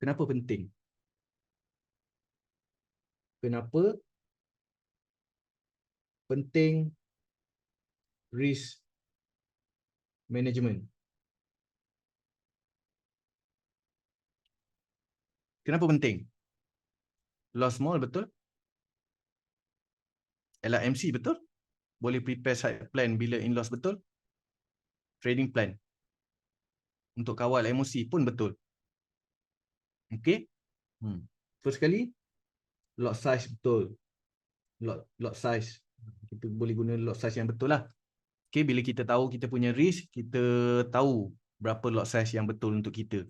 Kenapa penting? Kenapa penting risk management? Kenapa penting? Loss small betul? LRMC betul? Boleh prepare side plan bila in loss betul? Trading plan untuk kawal emosi pun betul. Okay? First sekali, lot size betul. Lot size. Kita boleh guna lot size yang betul lah. Okay, bila kita tahu kita punya risk, kita tahu berapa lot size yang betul untuk kita.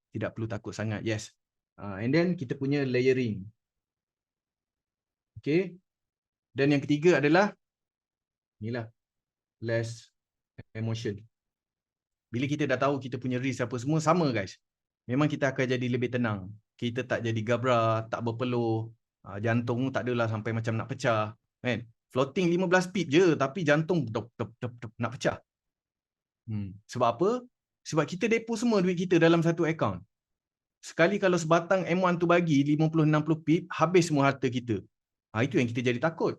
Tidak perlu takut sangat. Yes. And then kita punya layering. Okay. Dan yang ketiga adalah inilah, less emotion. Bila kita dah tahu kita punya risk apa semua, sama guys. Memang kita akan jadi lebih tenang. Kita tak jadi gabra, tak berpeluh. Jantung tak adalah sampai macam nak pecah. Kan? Floating 15 pip je, tapi jantung nak pecah. Sebab apa? Sebab kita depo semua duit kita dalam satu account. Sekali kalau sebatang M1 tu bagi 50-60 pip, habis semua harta kita. Itu yang kita jadi takut.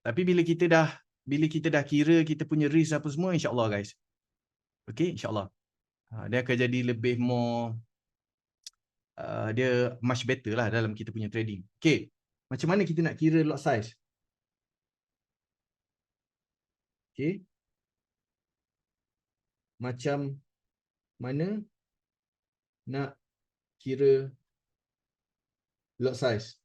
Tapi bila kita dah kira kita punya risk apa semua, insyaAllah guys. Okay, insyaAllah. Dia akan jadi lebih more, dia much better lah dalam kita punya trading. Okay, macam mana kita nak kira lot size? Okay. Macam mana nak kira lot size?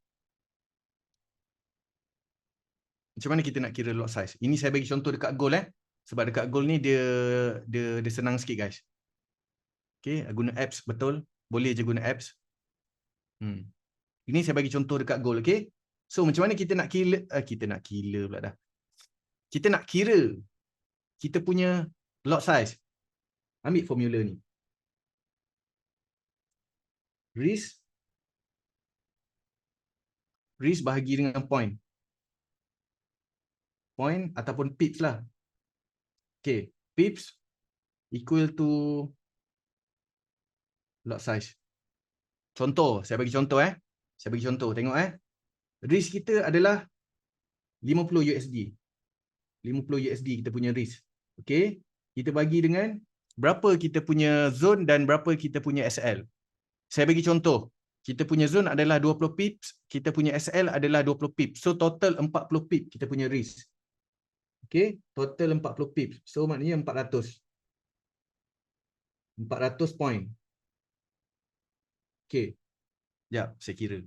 Macam mana kita nak kira lot size? Ini saya bagi contoh dekat gold sebab dekat gold ni dia senang sikit guys. Okay, guna apps, betul. Boleh je guna apps. Ini saya bagi contoh dekat goal, okay. So, macam mana kita nak kira pula dah. Kita nak kira kita punya lot size. Ambil formula ni. Risk bahagi dengan point. Point ataupun pips lah. Okay, pips equal to lot size. Contoh, saya bagi contoh Saya bagi contoh, tengok Risk kita adalah 50 USD. 50 USD kita punya risk. Okay, kita bagi dengan berapa kita punya zone dan berapa kita punya SL. Saya bagi contoh, kita punya zone adalah 20 pips, kita punya SL adalah 20 pips. So total 40 pips kita punya risk. Okay, total 40 pips. So maknanya 400. 400 point. Okay, sekejap saya kira.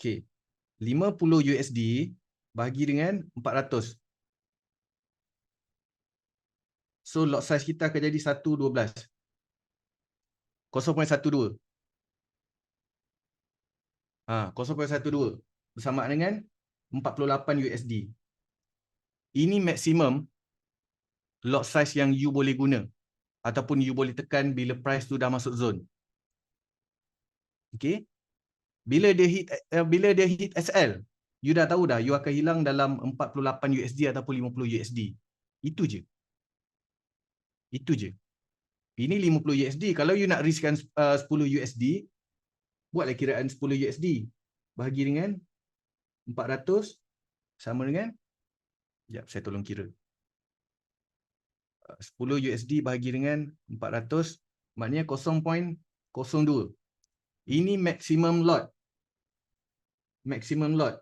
Okay, 50 USD bahagi dengan 400. So lot size kita akan jadi 112. 0.12. 0.12 bersamaan dengan 48 USD. Ini maksimum lot size yang you boleh guna ataupun you boleh tekan bila price tu dah masuk zone. Okay. Bila dia hit SL, you dah tahu dah you akan hilang dalam 48 USD ataupun 50 USD. Itu je. Itu je. Ini 50 USD. Kalau you nak riskkan 10 USD, buatlah kiraan 10 USD. Bahagi dengan 400 sama dengan, sekejap saya tolong kira. 10 USD bahagi dengan 400, maknanya 0.02. Ini maximum lot. Maximum lot.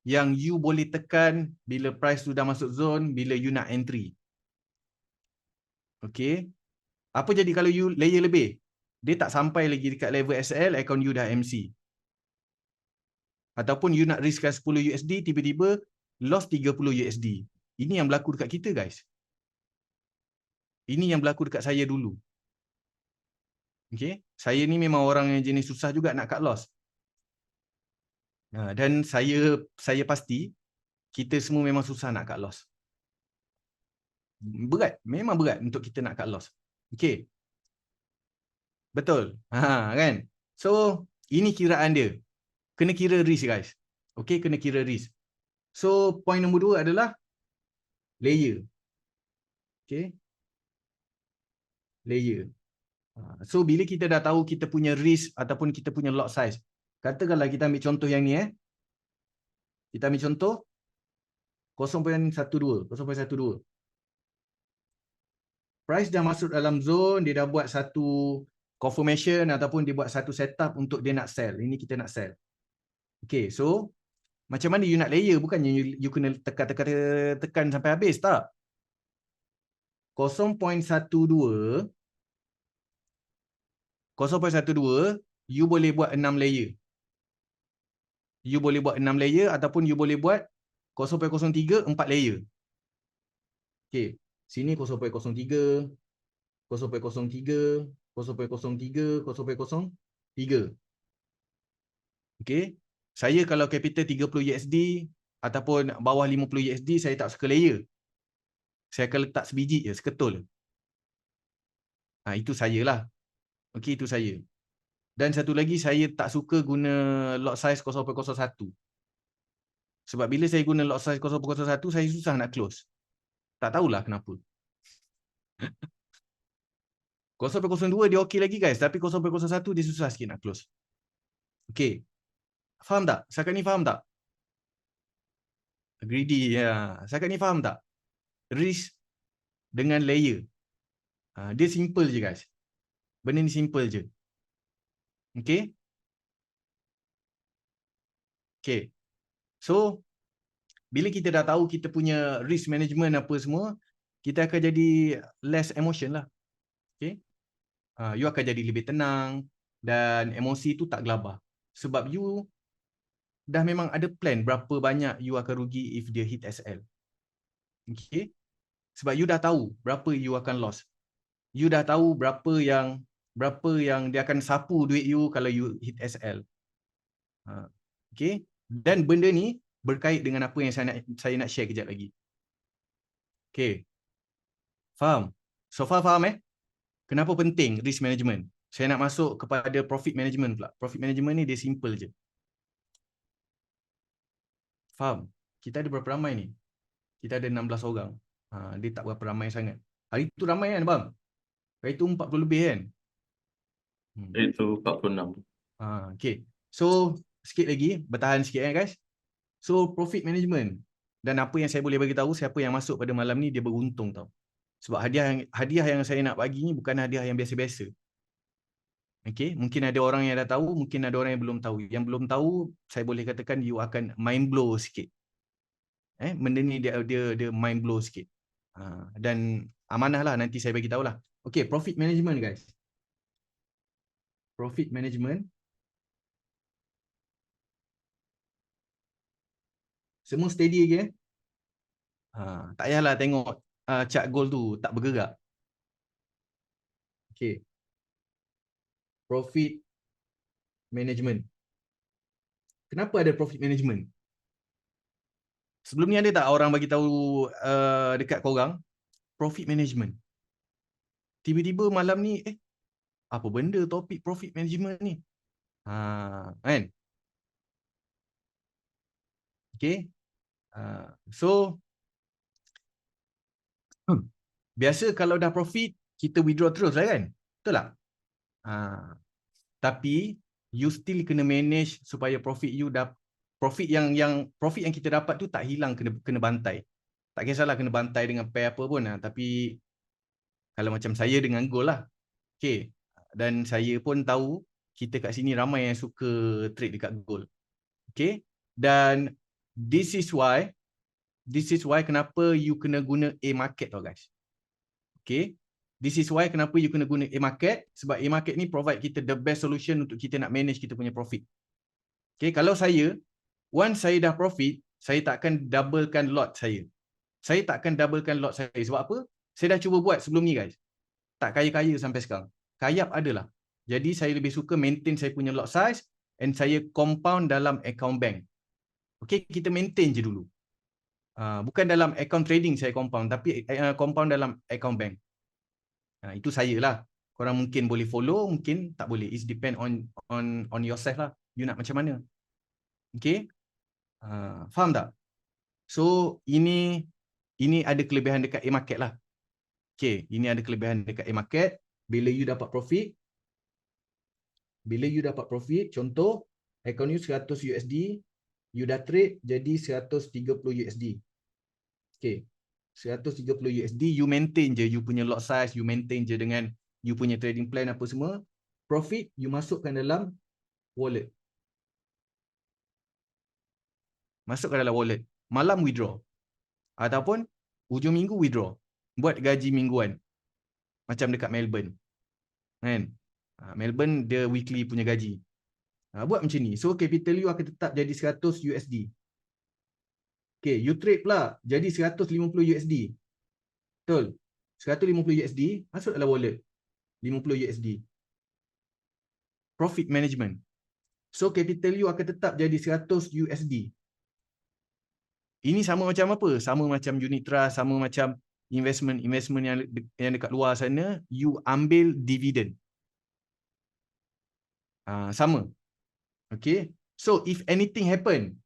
Yang you boleh tekan bila price tu dah masuk zone, bila you nak entry. Okay. Apa jadi kalau you layer lebih? Dia tak sampai lagi dekat level SL, account you dah MC. Ataupun you nak riskkan 10 USD, tiba-tiba loss 30 USD. Ini yang berlaku dekat kita, guys. Ini yang berlaku dekat saya dulu. Okay. Saya ni memang orang yang jenis susah juga nak cut loss. Dan saya pasti kita semua memang susah nak cut loss. Berat, memang berat untuk kita nak cut loss. Okay. Betul. Kan? So, ini kiraan dia. Kena kira risk, guys. Okay, kena kira risk. So, point nombor 2 adalah layer. Okay. Layer. So, bila kita dah tahu kita punya risk ataupun kita punya lot size. Katakanlah kita ambil contoh yang ni. Kita ambil contoh 0.12. 0.12. Price dah masuk dalam zone, dia dah buat satu confirmation ataupun dia buat satu setup untuk dia nak sell. Ini kita nak sell. Okay, so macam mana you nak layer? Bukannya you kena tekan sampai habis, tak? 0.12 you boleh buat 6 layer. You boleh buat 6 layer ataupun you boleh buat 0.03 4 layer. Okay, sini 0.03, 0.03, 0.03, 0.03. Okay. Saya kalau capital 30 USD ataupun bawah 50 USD, saya tak suka layer. Saya akan letak sebiji je, seketul. Itu saya lah. Okay, itu saya. Dan satu lagi, saya tak suka guna lot size 0.01. Sebab bila saya guna lot size 0.01, saya susah nak close. Tak tahulah kenapa. 0.02 dia okey lagi, guys. Tapi 0.01 dia susah sikit nak close. Okay. Faham tak? Setakat ni faham tak? Greedy, ya. Setakat ni faham tak? Risk dengan layer. Dia simple je, guys. Benda ni simple je. Okay? Okay. So, bila kita dah tahu kita punya risk management apa semua, kita akan jadi less emotion lah. Okay? You akan jadi lebih tenang dan emosi tu tak gelabah. Sebab you dah memang ada plan berapa banyak you akan rugi if dia hit SL. Okay. Sebab you dah tahu berapa you akan loss. You dah tahu berapa yang dia akan sapu duit you kalau you hit SL. Okay. Dan benda ni berkait dengan apa yang saya nak share kejap lagi. Okay. Faham? So far faham Kenapa penting risk management? Saya nak masuk kepada profit management pula. Profit management ni dia simple je. Faham? Kita ada berapa ramai ni? Kita ada 16 orang. Dia tak berapa ramai sangat. Hari tu ramai kan bang? Hari tu 40 lebih kan? Itu 46. Okay. So, sikit lagi. Bertahan sikit guys. So, profit management. Dan apa yang saya boleh bagi tahu, siapa yang masuk pada malam ni, dia beruntung tau. Sebab hadiah yang saya nak bagi ni bukan hadiah yang biasa-biasa. Okay, mungkin ada orang yang dah tahu, mungkin ada orang yang belum tahu. Yang belum tahu, saya boleh katakan you akan mind blow sikit. Benda ni dia mind blow sikit. Dan amanah lah, nanti saya bagi tahu lah. Okay, profit management guys. Profit management. Semua steady lagi tak payahlah tengok chart gold tu tak bergerak. Okay. Profit management. Kenapa ada profit management? Sebelum ni ada tak orang bagi tahu dekat korang profit management? Tiba-tiba malam ni apa benda topik profit management ni? Kan? Okay. So biasa kalau dah profit kita withdraw terus lah kan? Betul tak? Tapi you still kena manage supaya profit you profit yang kita dapat tu tak hilang, kena bantai. Tak kisahlah kena bantai dengan pair apa pun tapi kalau macam saya dengan gold lah. Okay. Dan saya pun tahu kita kat sini ramai yang suka trade dekat gold. Okay. Dan this is why kenapa you kena guna A market tau guys. Okay. This is why kenapa you kena guna A market, sebab A market ni provide kita the best solution untuk kita nak manage kita punya profit. Okay, kalau once saya dah profit, saya tak akan doublekan lot saya. Saya tak akan doublekan lot saya. Sebab apa? Saya dah cuba buat sebelum ni guys. Tak kaya-kaya sampai sekarang. Kayap adalah. Jadi saya lebih suka maintain saya punya lot size and saya compound dalam account bank. Okay, kita maintain je dulu. Bukan dalam account trading saya compound, tapi compound dalam account bank. Itu saya lah. Korang mungkin boleh follow, mungkin tak boleh. It depend on yourself lah. You nak macam mana. Okay. Faham tak? So, ini ada kelebihan dekat A market lah. Okay. Ini ada kelebihan dekat A market. Bila you dapat profit, contoh, account you 100 USD, you dah trade jadi 130 USD. Okay. 130 USD, you maintain je you punya lot size, you maintain je dengan you punya trading plan apa semua. Profit, you masukkan dalam wallet. Masukkan dalam wallet. Malam withdraw. Ataupun hujung minggu withdraw. Buat gaji mingguan. Macam dekat Melbourne. Kan? Melbourne dia weekly punya gaji. Buat macam ni. So capital you akan tetap jadi 100 USD. Okay, you trade pula jadi 150 USD. Betul? 150 USD masuk dalam wallet. 50 USD. Profit management. So capital you akan tetap jadi 100 USD. Ini sama macam apa? Sama macam unit trust, sama macam investment yang dekat luar sana, you ambil dividen. Sama. Okay. So if anything happen,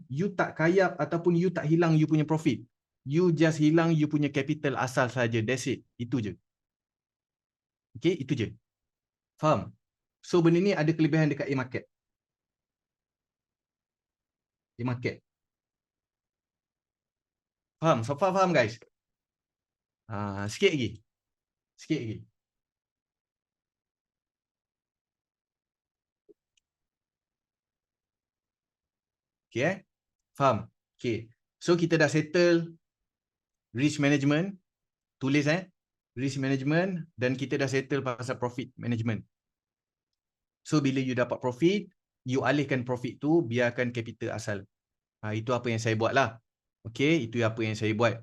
you tak kayap ataupun you tak hilang you punya profit. You just hilang you punya capital asal saja. That's it. Itu je. Okay, itu je. Faham? So benda ni ada kelebihan dekat A market. A market. Faham? So far faham guys? Sikit lagi. Sikit lagi. Okay Faham? Okay. So kita dah settle risk management. Tulis risk management dan kita dah settle pasal profit management. So bila you dapat profit, you alihkan profit tu biarkan capital asal. Itu apa yang saya buat lah. Okay, itu apa yang saya buat.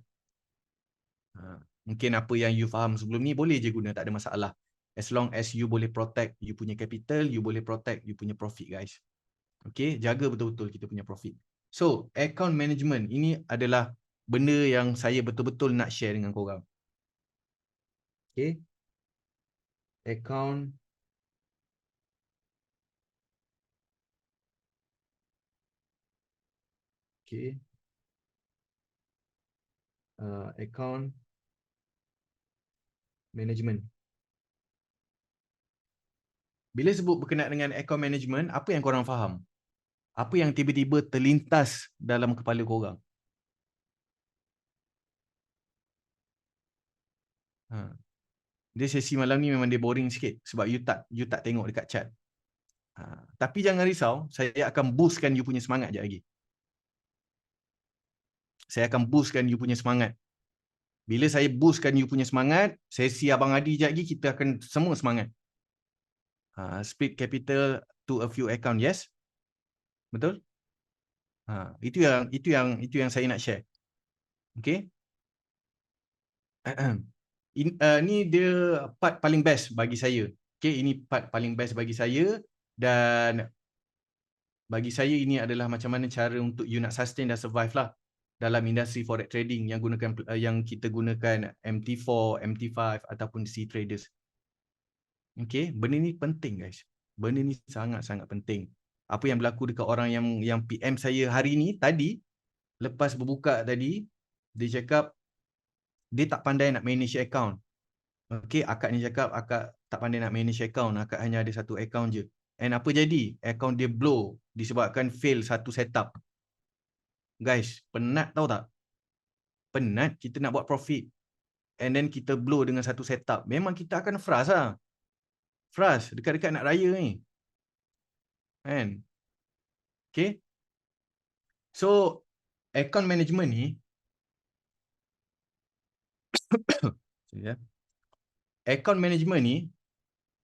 Mungkin apa yang you faham sebelum ni boleh je guna, tak ada masalah. As long as you boleh protect you punya capital, you boleh protect you punya profit, guys. Okay, jaga betul-betul kita punya profit. So, account management ini adalah benda yang saya betul-betul nak share dengan korang. Okay, account okay, account management. Bila sebut berkenaan dengan account management, apa yang korang faham? Apa yang tiba-tiba terlintas dalam kepala korang? Dia sesi malam ni memang dia boring sikit sebab you tak tengok dekat chat. Tapi jangan risau, saya akan boostkan you punya semangat je lagi. Saya akan boostkan you punya semangat. Bila saya boostkan you punya semangat, sesi Abang Adi je lagi kita akan semua semangat. Split capital to a few account, yes? Betul? Itu yang saya nak share. Okay? Ni dia part paling best bagi saya. Okay, ini part paling best bagi saya dan bagi saya ini adalah macam mana cara untuk you nak sustain dan survive lah dalam industri forex trading yang kita gunakan MT4, MT5 ataupun C traders. Okay, benda ni penting, guys. Benda ni sangat-sangat penting. Apa yang berlaku dekat orang yang PM saya hari ni tadi, lepas berbuka tadi, dia cakap dia tak pandai nak manage account. Okay, akak ni cakap akak tak pandai nak manage account, akak hanya ada satu account je. And apa jadi? Account dia blow disebabkan fail satu setup. Guys, penat tahu tak? Penat kita nak buat profit. And then kita blow dengan satu setup. Memang kita akan frust lah. Frust dekat-dekat nak raya ni. Kan? Okay. So, account management ni account management ni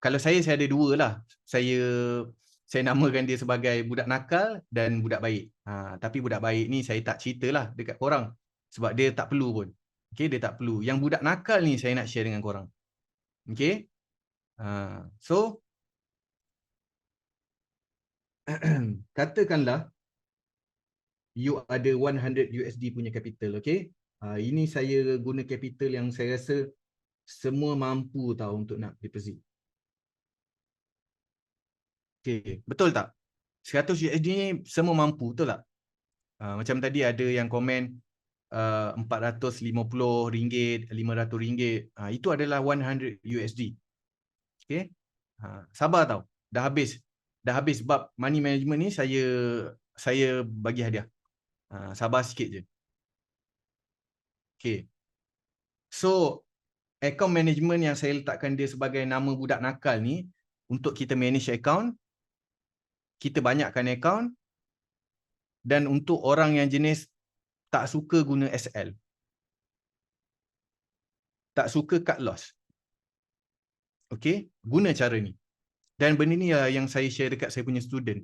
kalau saya ada dua lah. Saya namakan dia sebagai budak nakal dan budak baik. Tapi budak baik ni saya tak ceritalah dekat korang sebab dia tak perlu pun. Okay, dia tak perlu. Yang budak nakal ni saya nak share dengan korang. Okay. So katakanlah you ada 100 USD punya capital, okay? Ini saya guna capital yang saya rasa semua mampu tahu untuk nak deposit. Okay, betul tak? 100 USD ni semua mampu, betul tak? Macam tadi ada yang komen RM450, RM500. Itu adalah 100 USD. Okay? Sabar tau. Dah habis. Dah habis bab money management ni saya bagi hadiah. Sabar sikit je. Okay. So, account management yang saya letakkan dia sebagai nama budak nakal ni, untuk kita manage account, kita banyakkan account, dan untuk orang yang jenis tak suka guna SL. Tak suka cut loss. Okay, guna cara ni. Dan benda ni yang saya share dekat saya punya student.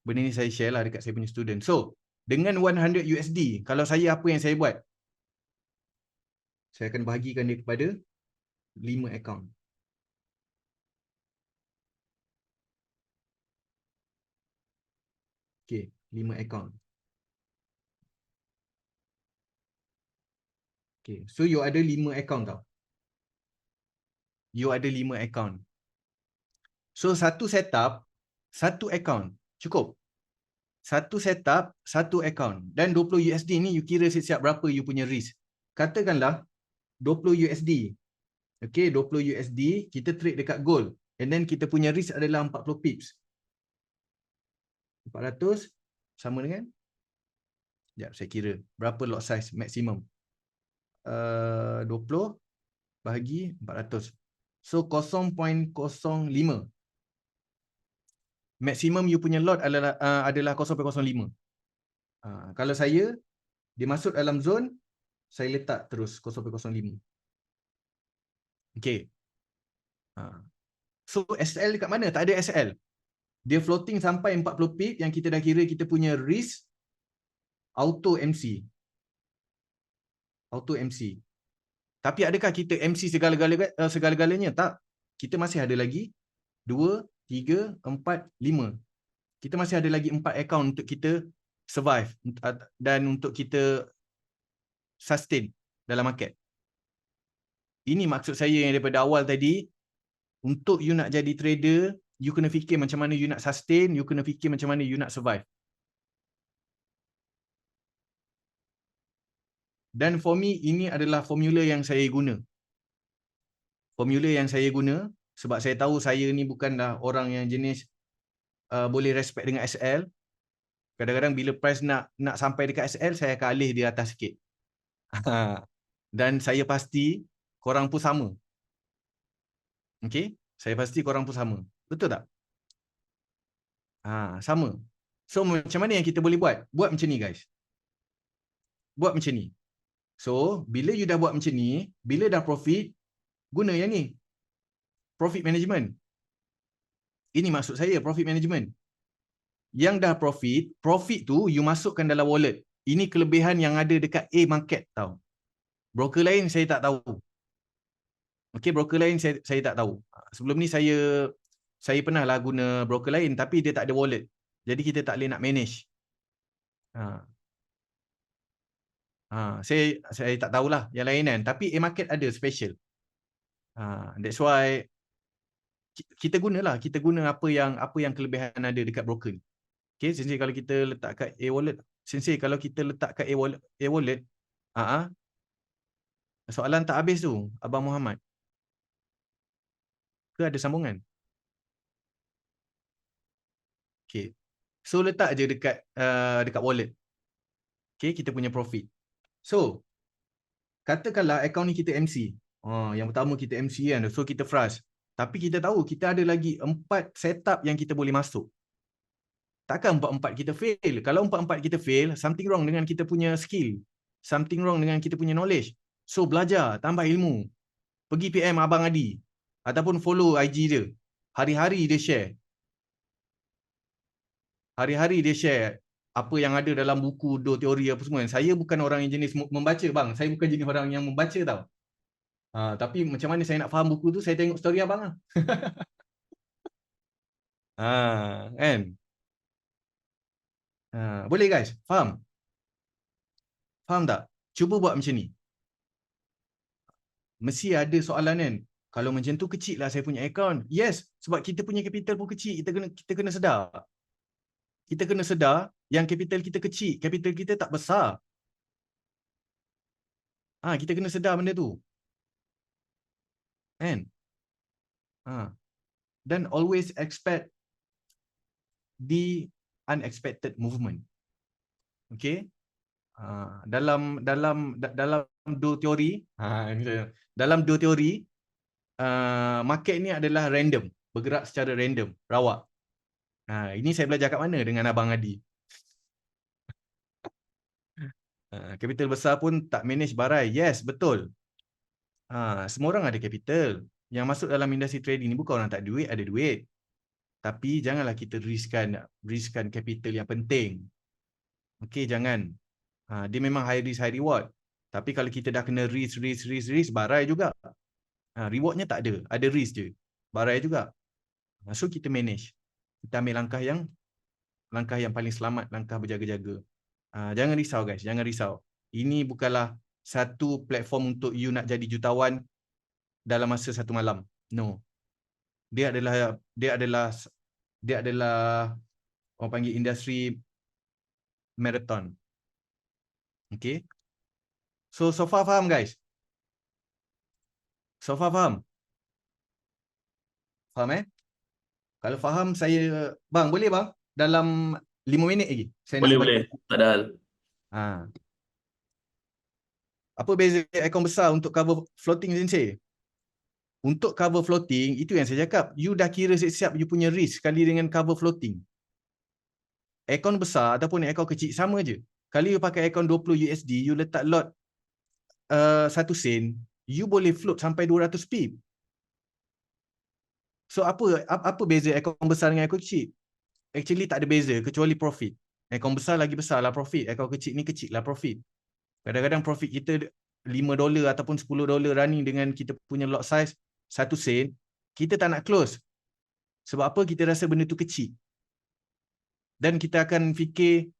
Benda ni saya share lah dekat saya punya student. So, dengan 100 USD, kalau saya apa yang saya buat? Saya akan bahagikan dia kepada 5 account. Okay, 5 account. Okay, so you ada 5 account tau. You ada 5 account. So, satu setup, satu account. Cukup. Satu setup, satu account. Dan 20 USD ni you kira setiap berapa you punya risk. Katakanlah 20 USD. Okay, 20 USD kita trade dekat gold. And then kita punya risk adalah 40 pips. 400 sama dengan? Sekejap, saya kira. Berapa lot size maksimum? 20 bahagi 400. So, 0.05. Maksimum you punya lot adalah 0.05. Kalau saya, dia masuk dalam zone, saya letak terus 0.05. Okay. So, SL dekat mana? Tak ada SL. Dia floating sampai 40 pip yang kita dah kira kita punya risk auto MC. Auto MC. Tapi adakah kita MC segala-galanya? Tak. Kita masih ada lagi 2, 3, 4, 5. Kita masih ada lagi 4 account untuk kita survive dan untuk kita sustain dalam market. Ini maksud saya yang daripada awal tadi, untuk you nak jadi trader, you kena fikir macam mana you nak sustain, you kena fikir macam mana you nak survive. Dan for me, ini adalah formula yang saya guna. Formula yang saya guna sebab saya tahu saya ni bukanlah orang yang jenis boleh respect dengan SL. Kadang-kadang bila price nak sampai dekat SL, saya akan alih di atas sikit. Dan saya pasti korang pun sama. Okay? Saya pasti korang pun sama. Betul tak? Sama. So macam mana yang kita boleh buat? Buat macam ni guys. Buat macam ni. So bila you dah buat macam ni, bila dah profit, guna yang ni. Profit management. Ini maksud saya, profit management. Yang dah profit tu you masukkan dalam wallet. Ini kelebihan yang ada dekat A market tau. Broker lain saya tak tahu. Okay, broker lain saya tak tahu. Sebelum ni saya pernah lah guna broker lain tapi dia tak ada wallet. Jadi kita tak boleh nak manage. Saya tak tahulah yang lain kan. Tapi A market ada special. That's why kita guna apa yang kelebihan ada dekat broker ni. Okay, sensei kalau kita letak kat A wallet, soalan tak habis tu, Abang Muhammad. Ke ada sambungan? Okay. So letak je dekat wallet. Okay, kita punya profit. So, katakanlah akaun ni kita MC. Yang pertama kita MC kan, so kita flush. Tapi kita tahu kita ada lagi 4 setup yang kita boleh masuk. Takkan 4-4 kita fail. Kalau 4-4 kita fail, something wrong dengan kita punya skill. Something wrong dengan kita punya knowledge. So belajar, tambah ilmu. Pergi PM Abang Adi. Ataupun follow IG dia. Hari-hari dia share. Hari-hari dia share apa yang ada dalam buku, teori apa semua. Saya bukan orang yang jenis membaca bang. Saya bukan jenis orang yang membaca tau. Tapi macam mana saya nak faham buku tu, saya tengok story abang lah. Kan? Boleh guys? Faham? Faham tak? Cuba buat macam ni. Mesti ada soalan kan? Kalau macam tu kecil lah saya punya account. Yes, sebab kita punya capital pun kecil. Kita kena sedar. Kita kena sedar yang capital kita kecil. Capital kita tak besar. Kita kena sedar benda tu. Kan? Dan always expect the unexpected movement. Okay? Dalam dua teori, market ni adalah random, bergerak secara random, rawak. Ini saya belajar kat mana dengan Abang Adi. Capital besar pun tak manage barai. Yes, betul. Semua orang ada capital. Yang masuk dalam industri trading ni bukan orang tak duit, ada duit. Tapi janganlah kita riskkan capital yang penting. Okey, jangan. Dia memang high risk, high reward. Tapi kalau kita dah kena risk, barai juga. Rewardnya tak ada. Ada risk je. Barai juga. So kita manage. Kita ambil langkah yang paling selamat, langkah berjaga-jaga. Jangan risau guys, jangan risau. Ini bukanlah satu platform untuk you nak jadi jutawan dalam masa satu malam. No. Dia adalah orang panggil industri marathon. Okay. So far faham guys? So far faham? Faham Kalau faham saya, bang boleh bang? Dalam 5 minit lagi. Boleh. Tak ada hal. Apa beza akaun besar untuk cover floating sensei? Untuk cover floating, itu yang saya cakap. You dah kira siap-siap you punya risk sekali dengan cover floating. Akaun besar ataupun akaun kecil sama je. Kalau you pakai akaun 20 USD, you letak lot 1 sen, you boleh float sampai 200 pip. So apa beza akaun besar dengan akaun kecil? Actually tak ada beza kecuali profit. Akaun besar lagi besarlah profit. Akaun kecil ni kecil lah profit. Kadang-kadang profit kita $5 ataupun $10 running dengan kita punya lot size 1 sen, kita tak nak close. Sebab apa? Kita rasa benda tu kecil. Dan kita akan fikir,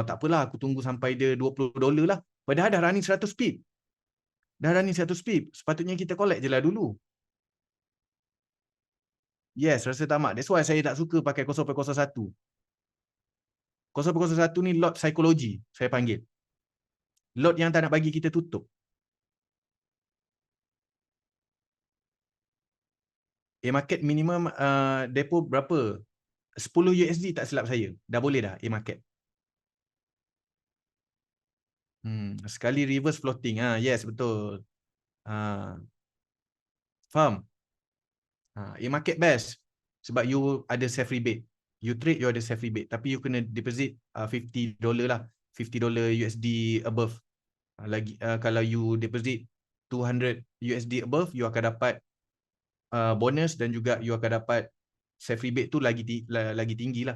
tak apalah, aku tunggu sampai dia $20 lah. Padahal dah running 100 pip. Dah running 100 pip. Sepatutnya kita collect je lah dulu. Yes, rasa tamak. That's why saya tak suka pakai 0.01. 0.01 ni lot psikologi, saya panggil. Lot yang tak nak bagi kita tutup. A-market minimum depo berapa? 10 USD tak silap saya. Dah boleh dah A-market. Sekali reverse floating. Yes, betul. Faham? A-market best. Sebab you ada safe rebate. You trade, you ada safe rebate. Tapi you kena deposit $50 lah. $50 USD above. Lagi kalau you deposit 200 USD above, you akan dapat bonus dan juga you akan dapat safe rebate tu lagi tinggi lah.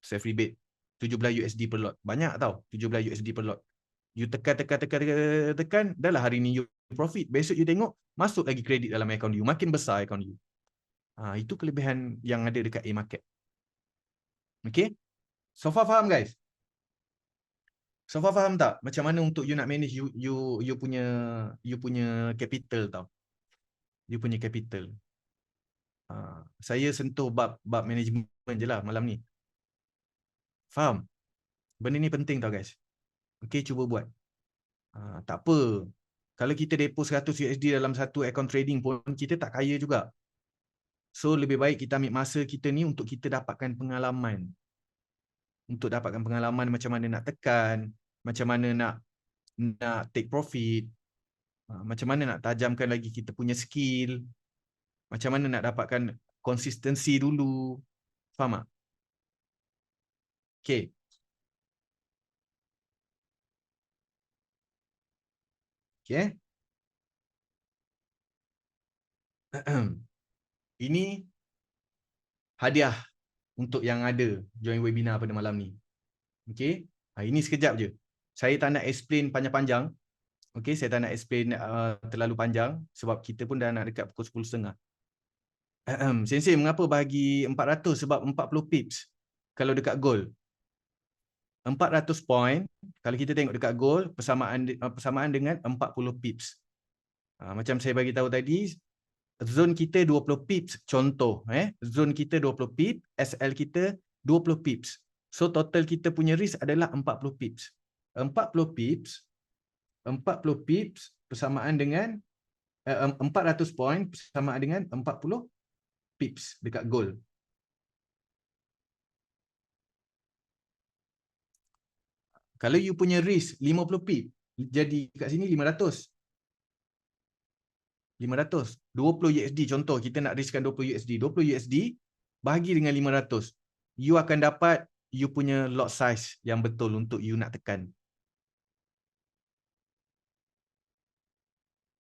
Safe rebate 17 USD per lot. Banyak tau, 17 USD per lot. You tekan, dah lah hari ni you profit. Besok you tengok, masuk lagi kredit dalam account you. Makin besar account you. Itu kelebihan yang ada dekat A-market. Okay? So far faham guys? So far faham tak? Macam mana untuk you nak manage you punya capital tau. You punya capital. Saya sentuh bab management je lah malam ni. Faham? Benda ni penting tau guys. Okay, cuba buat. Tak apa. Kalau kita depo 100 USD dalam satu account trading pun, kita tak kaya juga. So, lebih baik kita ambil masa kita ni untuk kita dapatkan pengalaman. Untuk dapatkan pengalaman macam mana nak tekan, macam mana nak take profit, macam mana nak tajamkan lagi kita punya skill, macam mana nak dapatkan konsistensi dulu. Faham tak? Okay. Okay. Ini hadiah untuk yang ada join webinar pada malam ni. Okay. Ini sekejap je. Saya tak nak explain panjang-panjang. Okay, saya tak nak explain terlalu panjang sebab kita pun dah nak dekat pukul 10.30. Sensei, mengapa bagi 400? Sebab 40 pips kalau dekat gold. 400 point, kalau kita tengok dekat gold, persamaan dengan 40 pips. Macam saya bagi tahu tadi, zone kita 20 pips contoh. Zone kita 20 pips, SL kita 20 pips. So total kita punya risk adalah 40 pips. 40 pips persamaan dengan 400 point persamaan dengan 40 pips dekat gold. Kalau you punya risk 50 pip, jadi kat sini 500. 20 USD contoh, kita nak riskkan 20 USD. 20 USD bahagi dengan 500. You akan dapat you punya lot size yang betul untuk you nak tekan.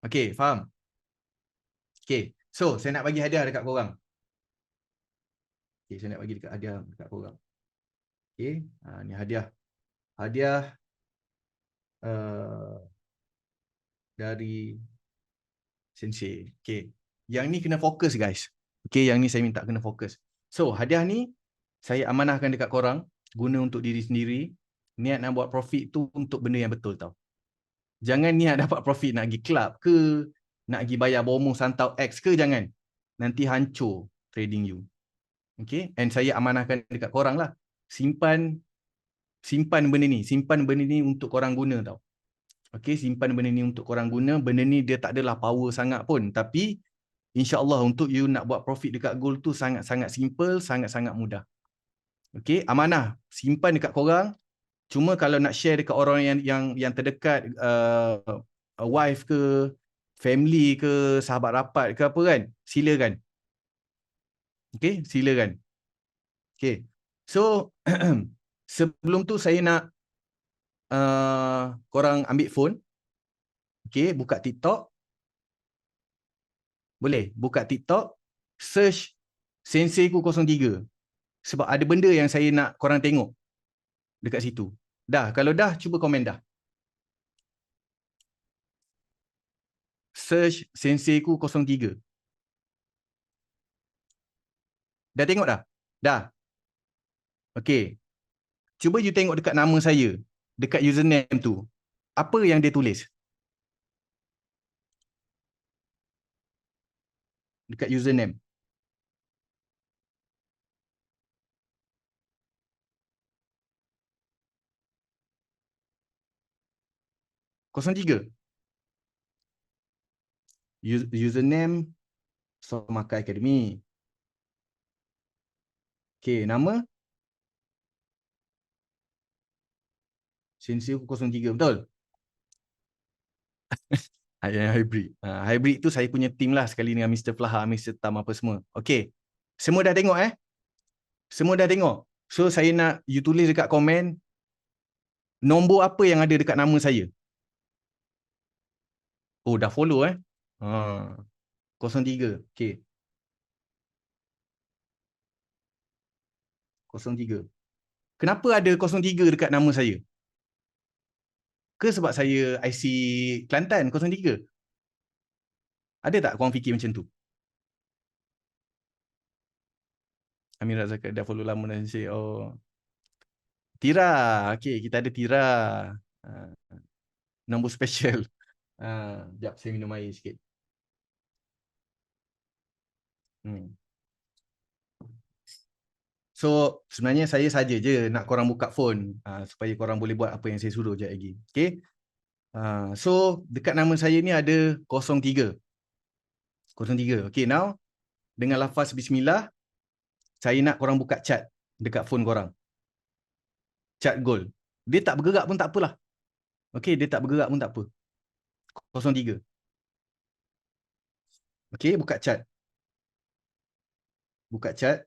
Okay, faham? Okay, so saya nak bagi hadiah dekat korang. Okay, saya nak bagi hadiah dekat korang. Okay, ni hadiah. Hadiah dari Sensei. Okay, yang ni kena fokus guys. Okay, yang ni saya minta kena fokus. So, hadiah ni saya amanahkan dekat korang, guna untuk diri sendiri. Niat nak buat profit tu untuk benda yang betul tau. Jangan niat dapat profit nak pergi club ke, nak pergi bayar bomo santau X ke, jangan. Nanti hancur trading you. Okay, and saya amanahkan dekat korang lah. Simpan benda ni. Simpan benda ni untuk korang guna tau. Okay, simpan benda ni untuk korang guna. Benda ni dia tak adalah power sangat pun. Tapi, insyaAllah untuk you nak buat profit dekat gold tu sangat-sangat simple, sangat-sangat mudah. Okay, amanah. Simpan dekat korang. Cuma kalau nak share dekat orang yang terdekat, wife ke, family ke, sahabat rapat ke apa kan, silakan. Okay, silakan. Okay, so sebelum tu saya nak korang ambil phone. Okay, buka TikTok. Boleh, buka TikTok. Search Sensei ku 03. Sebab ada benda yang saya nak korang tengok dekat situ. Dah, kalau dah, cuba komen dah. Search Senseiku 03. Dah tengok dah? Dah. Okey. Cuba you tengok dekat nama saya, dekat username tu. Apa yang dia tulis? Dekat username. Kosong tiga. Username Somaka Academy. Okey, nama Senseiku 03, betul? Hybrid. Hybrid tu saya punya team lah sekali dengan Mr. Flaha, Mr. Tam apa semua. Okey. Semua dah tengok Semua dah tengok. So saya nak you tulis dekat komen nombor apa yang ada dekat nama saya. Oh, dah follow Ha. 03. Okey. 03. Kenapa ada 03 dekat nama saya? Ke sebab saya IC Kelantan 03? Ada tak korang fikir macam tu? Amira Zakat dah follow lama dan say, oh. Tira. Okey, kita ada Tira. Uh, nombor special. Sekejap, saya minum air sikit. So, sebenarnya saya saja je nak korang buka phone supaya korang boleh buat apa yang saya suruh je lagi. Okay. So, dekat nama saya ni ada 03. 03. Okay, now dengan lafaz Bismillah, saya nak korang buka chat dekat phone korang. Chat goal. Dia tak bergerak pun tak apalah. Okay, dia tak bergerak pun tak apa. 03. Okay, buka chat. Buka chat.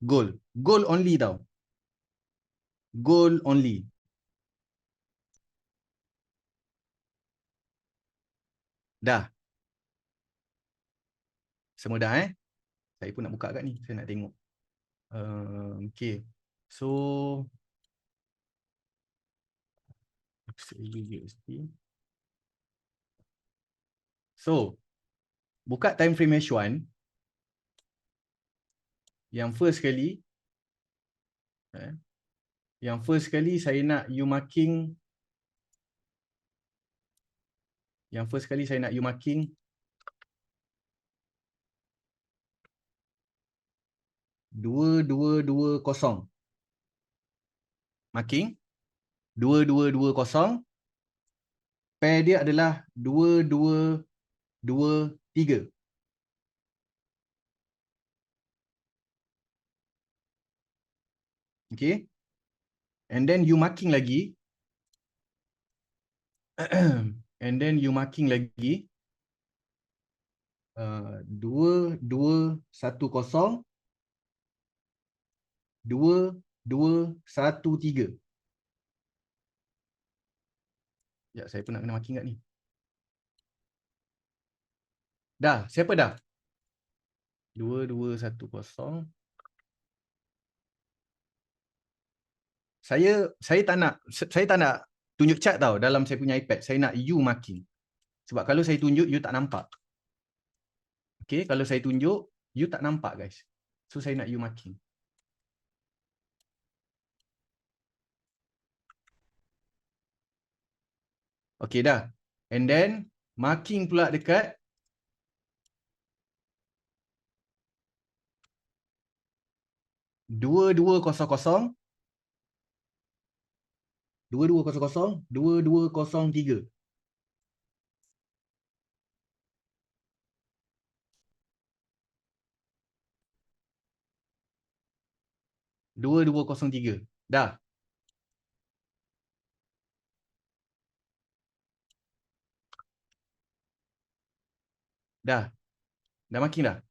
Goal. Goal only tau. Goal only. Dah. Semua dah Saya pun nak buka kat ni. Saya nak tengok. Okay. So, so buka time frame H1. Yang first sekali saya nak you marking. Yang first sekali saya nak you marking 2220. Marking 2220. Pair dia adalah 2223. Okay. And then you marking lagi. And then you marking lagi 2210. 2213. Ya, saya pun nak kena marking kat ni. Dah, siapa dah? 2210. Saya tak nak tunjuk chat tau dalam saya punya iPad. Saya nak you marking. Sebab kalau saya tunjuk you tak nampak. Okay, kalau saya tunjuk you tak nampak guys. So saya nak you marking. Okay dah. And then marking pula dekat 2200. 2200. 2203. 2203. Dah. Dah. Dah marking dah.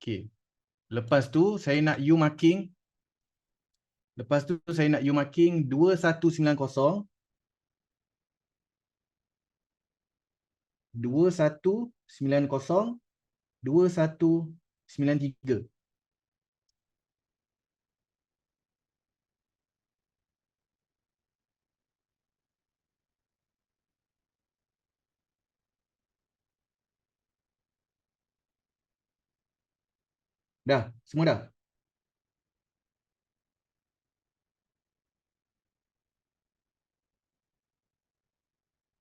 Okay. Lepas tu saya nak you marking. Lepas tu saya nak you marking 2190. 2190. 2193. Dah, semua dah.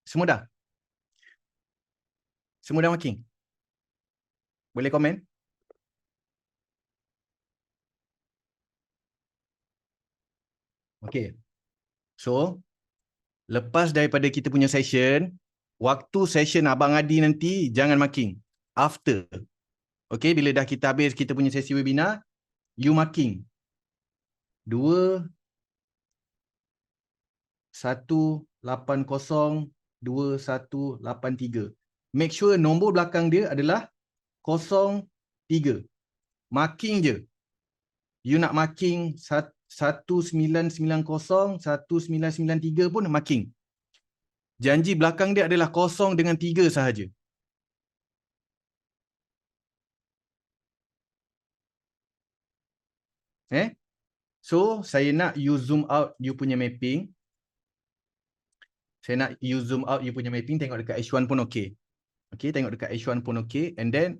Semua dah. Semua dah marking. Boleh komen? Okay. So, lepas daripada kita punya session, waktu session Abang Adi nanti jangan marking. After. Okay, bila dah kita habis kita punya sesi webinar, you marking. 2, 1, 8, 0, 2, 1, 8, 3. Make sure nombor belakang dia adalah 0, 3. Marking je. You nak marking 1990, 1993 pun marking. Janji belakang dia adalah 0 dengan 3 sahaja. So, saya nak you zoom out you punya mapping. Saya nak you zoom out you punya mapping. Tengok dekat H1 pun okey. Okay, tengok dekat H1 pun okey. And then,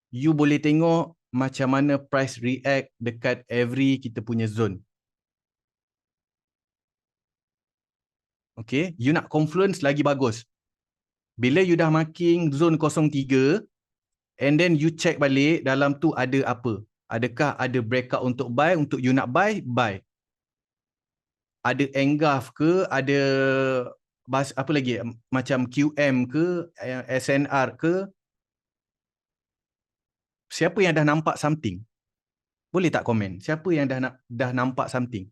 you boleh tengok macam mana price react dekat every kita punya zone. Okay, you nak confluence lagi bagus. Bila you dah marking zone 03, and then you check balik dalam tu ada apa. Adakah ada breakout untuk buy, untuk you nak buy, buy. Ada engulf ke, ada apa lagi, macam QM ke, SNR ke. Siapa yang dah nampak something? Boleh tak komen? Siapa yang dah nampak something?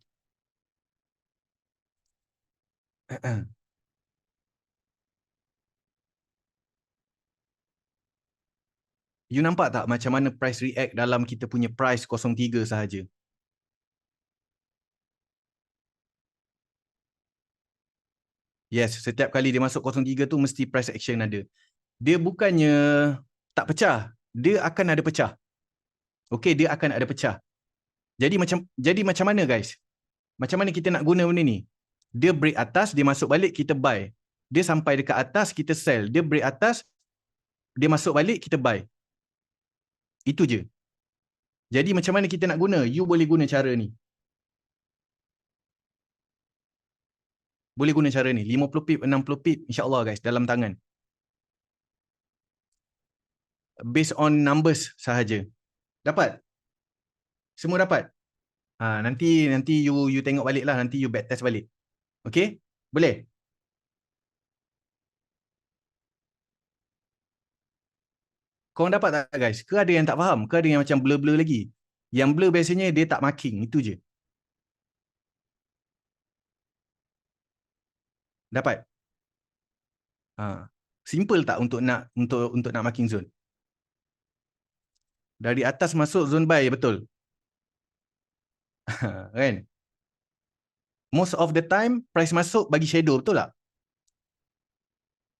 You nampak tak macam mana price react dalam kita punya price 03 sahaja? Yes, setiap kali dia masuk 03 tu mesti price action ada. Dia bukannya tak pecah, dia akan ada pecah. Okey, dia akan ada pecah. Jadi macam mana guys? Macam mana kita nak guna benda ni? Dia break atas, dia masuk balik, kita buy. Dia sampai dekat atas, kita sell. Dia break atas, dia masuk balik, kita buy. Itu je. Jadi macam mana kita nak guna? You boleh guna cara ni. Boleh guna cara ni. 50 pip, 60 pip, insyaAllah guys, dalam tangan. Based on numbers sahaja. Dapat? Semua dapat? Nanti you tengok balik lah. Nanti you back test balik. Okay? Boleh? Korang dapat tak guys? Ke ada yang tak faham? Ke ada yang macam blur-blur lagi? Yang blur biasanya dia tak marking. Itu je. Dapat? Simple tak untuk nak marking zone? Dari atas masuk zone buy, betul? Kan? Most of the time, price masuk bagi shadow, betul tak?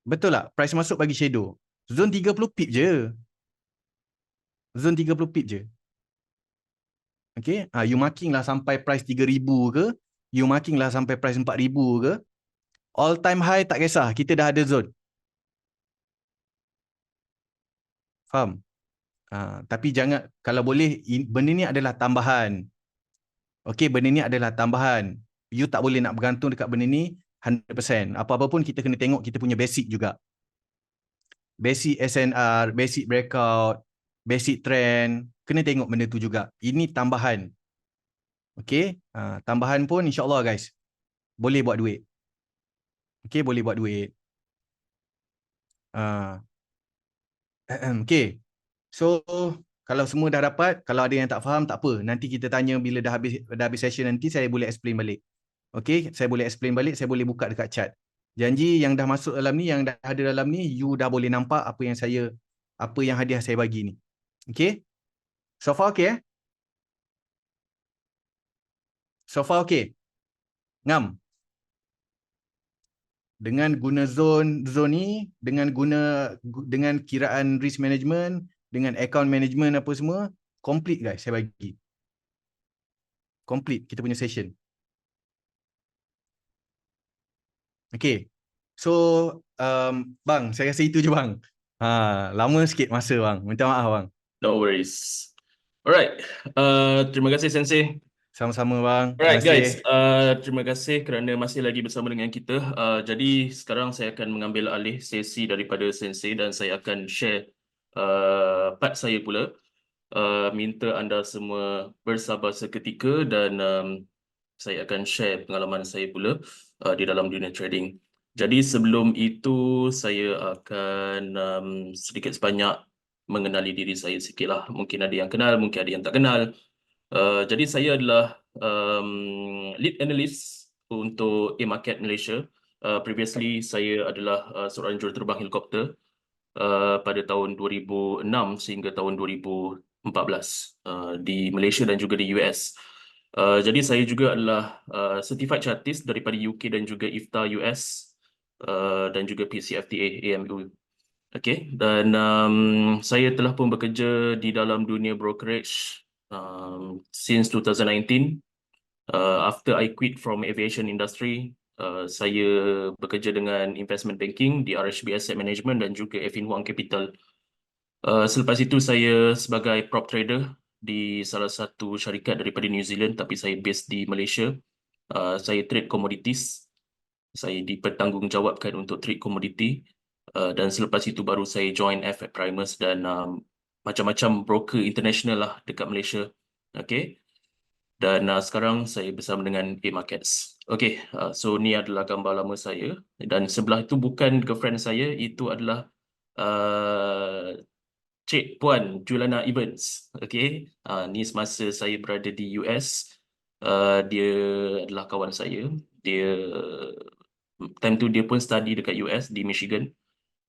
Betul tak? Price masuk bagi shadow. Zone 30 pip je. Zone 30 pip je. Okay? You marking lah sampai price 3,000 ke, you marking lah sampai price 4,000 ke, all time high tak kisah, kita dah ada zone. Faham? Tapi jangan, kalau boleh, benda ni adalah tambahan. Okay, benda ni adalah tambahan. You tak boleh nak bergantung dekat benda ni 100%. Apa-apa pun kita kena tengok kita punya basic juga. Basic SNR, basic breakout, basic trend, kena tengok benda tu juga. Ini tambahan. Okay, tambahan pun insyaAllah guys, boleh buat duit. Okay, boleh buat duit. Okay. So, kalau semua dah dapat, kalau ada yang tak faham, tak apa. Nanti kita tanya bila dah habis session nanti, saya boleh explain balik. Okay, saya boleh explain balik, saya boleh buka dekat chat. Janji yang dah masuk dalam ni, yang dah ada dalam ni, you dah boleh nampak apa yang hadiah saya bagi ni. Okay? So far okay So far okay? Ngam? Dengan guna zone ni, dengan kiraan risk management, dengan account management apa semua, complete guys, saya bagi. Complete kita punya session. Okay. So, bang, saya rasa itu je bang. Lama sikit masa bang. Minta maaf bang. No worries. Alright, terima kasih Sensei. Sama-sama bang. Terima Alright kasih. guys, terima kasih kerana masih lagi bersama dengan kita. Jadi sekarang saya akan mengambil alih sesi daripada Sensei dan saya akan share part saya pula. Minta anda semua bersabar seketika dan saya akan share pengalaman saya pula di dalam dunia trading. Jadi sebelum itu saya akan sedikit sebanyak mengenali diri saya sikit lah. Mungkin ada yang kenal, mungkin ada yang tak kenal. Jadi saya adalah lead analyst untuk A-Market Malaysia. Previously saya adalah seorang juruterbang helikopter pada tahun 2006 sehingga tahun 2014 di Malaysia dan juga di US. Jadi saya juga adalah certified chartist daripada UK dan juga IFTA US dan juga PCFTA AMU. Okay, dan saya telah pun bekerja di dalam dunia brokerage since 2019. After I quit from aviation industry, saya bekerja dengan investment banking di RHB Asset Management dan juga Affin Hwang Capital. Selepas itu saya sebagai prop trader di salah satu syarikat daripada New Zealand tapi saya based di Malaysia. Saya trade commodities. Saya dipertanggungjawabkan untuk trade commodity. Dan selepas itu baru saya join FX Primus dan macam-macam broker international lah dekat Malaysia. Okay. Dan sekarang saya bersama dengan A-Markets. Okay, so ni adalah gambar lama saya. Dan sebelah itu bukan girlfriend saya, itu adalah Cik Puan Julana Evans. Okay, ni semasa saya berada di US. Dia adalah kawan saya. Time tu dia pun study dekat US di Michigan.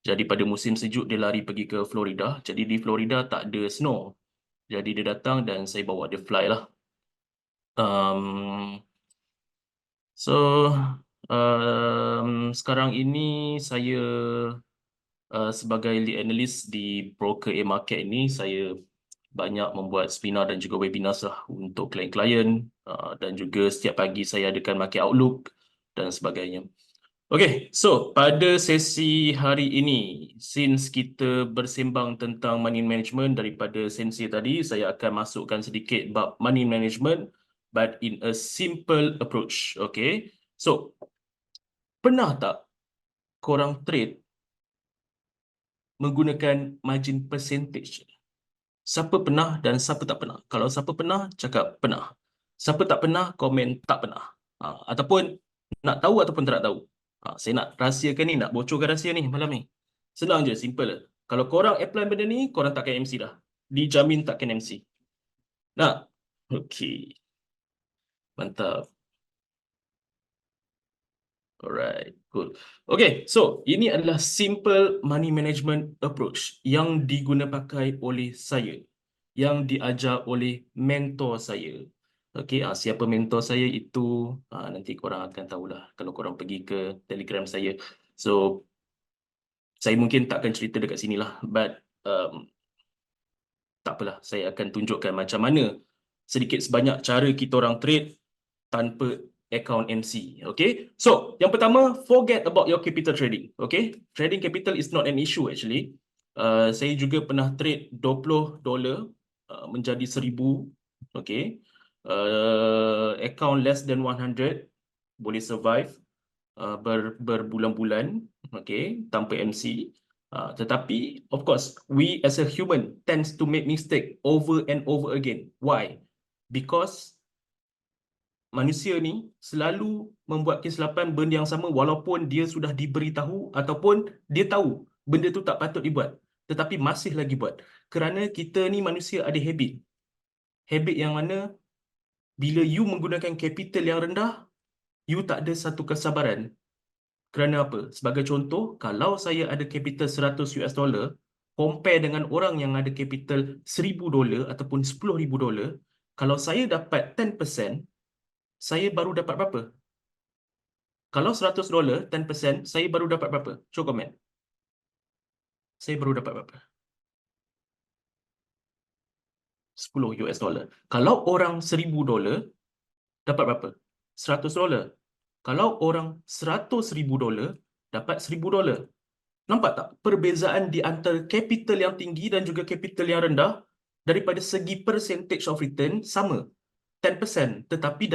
Jadi pada musim sejuk dia lari pergi ke Florida. Jadi di Florida tak ada snow. Jadi dia datang dan saya bawa dia fly lah. So sekarang ini saya sebagai lead analyst di broker A-Market ini, saya banyak membuat seminar dan juga webinar lah untuk klien-klien dan juga setiap pagi saya adakan market outlook dan sebagainya. Okay, so pada sesi hari ini, since kita bersembang tentang money management daripada Sensei tadi, saya akan masukkan sedikit bab money management but in a simple approach. Okay, so pernah tak korang trade menggunakan margin percentage? Siapa pernah dan siapa tak pernah? Kalau siapa pernah, cakap pernah. Siapa tak pernah, komen tak pernah. Ataupun nak tahu ataupun tak nak tahu. Saya nak rahsiakan ni, nak bocorkan rahsia ni malam ni. Senang je, simple. Kalau korang apply benda ni, korang takkan MC dah. Dijamin takkan MC. Nak? Okay. Mantap. Alright, cool. Okay, so ini adalah simple money management approach yang diguna pakai oleh saya, yang diajar oleh mentor saya. Okay, siapa mentor saya itu nanti korang akan tahulah kalau korang pergi ke Telegram saya. So, saya mungkin takkan cerita dekat sini lah, but tak apalah, saya akan tunjukkan macam mana sedikit sebanyak cara kita orang trade tanpa account MC. Okay, so yang pertama, forget about your capital trading. Okay, trading capital is not an issue actually. Saya juga pernah trade $20 menjadi 1,000. Okay, account less than 100 boleh survive berbulan-bulan. Okay, tanpa MC. Tetapi of course we as a human tends to make mistake over and over again. Why? Because manusia ni selalu membuat kesilapan benda yang sama walaupun dia sudah diberitahu ataupun dia tahu benda tu tak patut dibuat, tetapi masih lagi buat. Kerana kita ni manusia ada habit. Habit yang mana bila you menggunakan capital yang rendah, you tak ada satu kesabaran. Kerana apa? Sebagai contoh, kalau saya ada capital $100, compare dengan orang yang ada capital $1,000 ataupun $10,000, kalau saya dapat 10%, saya baru dapat berapa? Kalau $100, 10%, saya baru dapat berapa? Cuba komen. Saya baru dapat berapa? $10. Kalau orang $1,000, dapat berapa? $100. Kalau orang $100,000, dapat $1,000. Nampak tak perbezaan di antara capital yang tinggi dan juga capital yang rendah? daripada segi percentage of return sama 10%, tetapi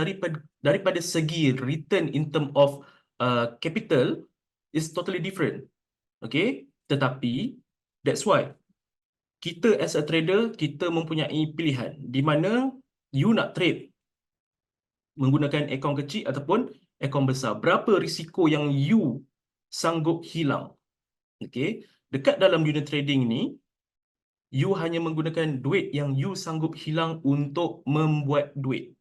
daripada segi return in term of capital is totally different. Okay, tetapi that's why kita as a trader, kita mempunyai pilihan di mana you nak trade menggunakan akaun kecil ataupun akaun besar. Berapa risiko yang you sanggup hilang? Okay, dekat dalam dunia trading ni, you hanya menggunakan duit yang you sanggup hilang untuk membuat duit.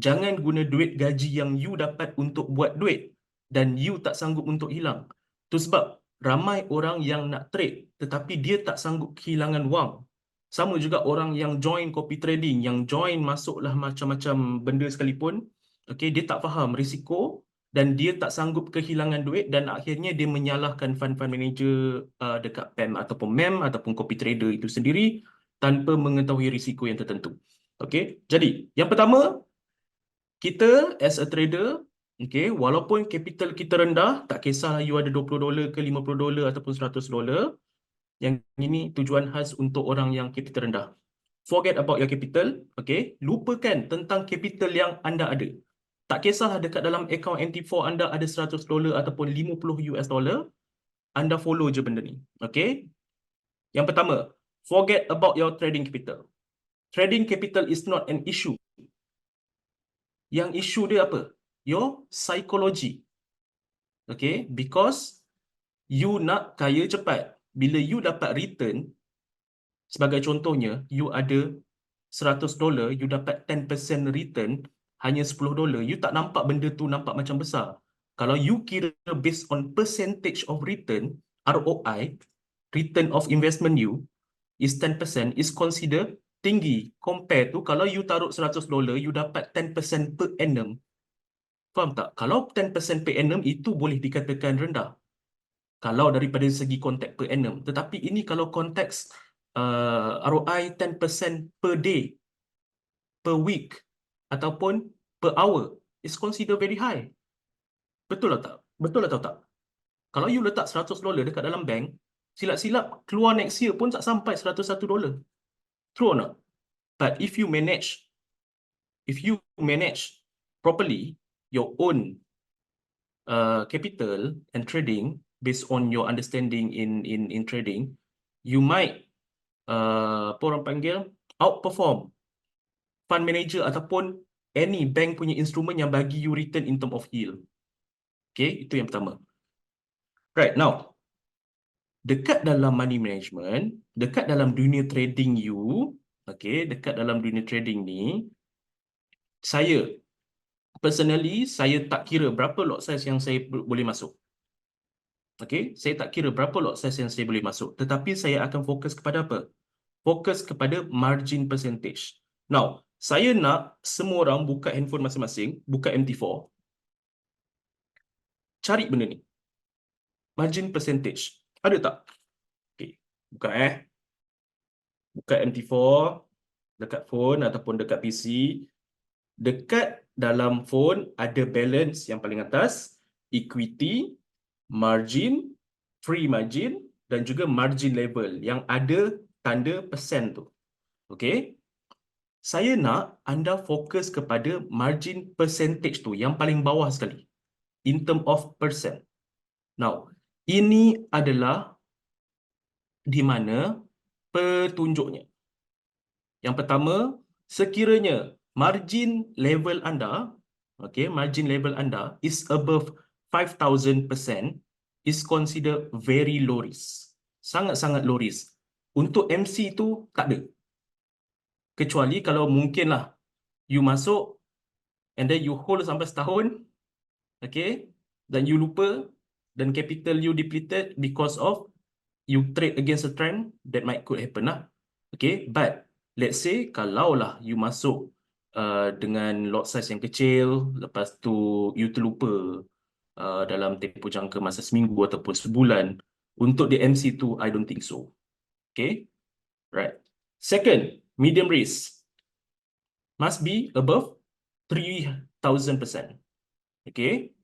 Jangan guna duit gaji yang you dapat untuk buat duit dan you tak sanggup untuk hilang. Itu sebab ramai orang yang nak trade tetapi dia tak sanggup kehilangan wang. Sama juga orang yang join copy trading, yang join masuklah macam-macam benda sekalipun, okay, dia tak faham risiko dan dia tak sanggup kehilangan duit dan akhirnya dia menyalahkan fund manager dekat PEM ataupun MEM ataupun copy trader itu sendiri tanpa mengetahui risiko yang tertentu. Okay, jadi yang pertama, kita as a trader, okay, walaupun capital kita rendah, tak kisahlah you ada $20 ke $50 ataupun $100, yang ini tujuan khas untuk orang yang capital rendah. Forget about your capital, okay, lupakan tentang capital yang anda ada. Tak kisahlah dekat dalam akaun MT4 anda ada $100 ataupun $50, anda follow je benda ni, okay. Yang pertama, forget about your trading capital. Trading capital is not an issue. Yang isu dia apa? Your psychology. Okay, because you nak kaya cepat. Bila you dapat return, sebagai contohnya, you ada $100, you dapat 10% return, hanya $10, you tak nampak benda tu nampak macam besar. Kalau you kira based on percentage of return, ROI, return of investment you, is 10%, is considered tinggi. Compare tu, kalau you taruh $100, you dapat 10% per annum. Faham tak? Kalau 10% per annum itu boleh dikatakan rendah. Kalau daripada segi konteks per annum. Tetapi ini kalau konteks ROI 10% per day, per week, ataupun per hour, is considered very high. Betul atau tak? Betul atau tak? Kalau you letak $100 dekat dalam bank, silap-silap keluar next year pun tak sampai $101. True or not? But if you manage properly your own capital and trading based on your understanding in trading, you might apa orang panggil outperform fund manager ataupun any bank punya instrumen yang bagi you return in term of yield. Okay, itu yang pertama. Right, now dekat dalam money management, dekat dalam dunia trading you, okay, dekat dalam dunia trading ni, saya personally, saya tak kira berapa lot size yang saya boleh masuk. Okay, saya tak kira berapa lot size yang saya boleh masuk. Tetapi saya akan fokus kepada apa? Fokus kepada margin percentage. Now, saya nak semua orang buka handphone masing-masing, buka MT4. Cari benda ni. Margin percentage. Ada tak? Okay, buka Buka MT4 dekat phone ataupun dekat PC. Dekat dalam phone ada balance yang paling atas, equity, margin, free margin dan juga margin level yang ada tanda persen tu. Okay? Saya nak anda fokus kepada margin percentage tu yang paling bawah sekali. In term of percent. Now, ini adalah di mana petunjuknya. Yang pertama, sekiranya margin level anda, okay, margin level anda is above 5,000%, is considered very low risk. Sangat-sangat low risk. Untuk MC tu tak ada. Kecuali kalau mungkinlah you masuk and then you hold sampai setahun, okay, dan you lupa dan capital you depleted because of you trade against a trend, that might could happen lah. Okay, but let's say kalaulah you masuk dengan lot size yang kecil, lepas tu you terlupa dalam tempoh jangka masa seminggu ataupun sebulan, untuk the MC tu I don't think so. Okay, right. Second, medium risk must be above 3,000%. Okay,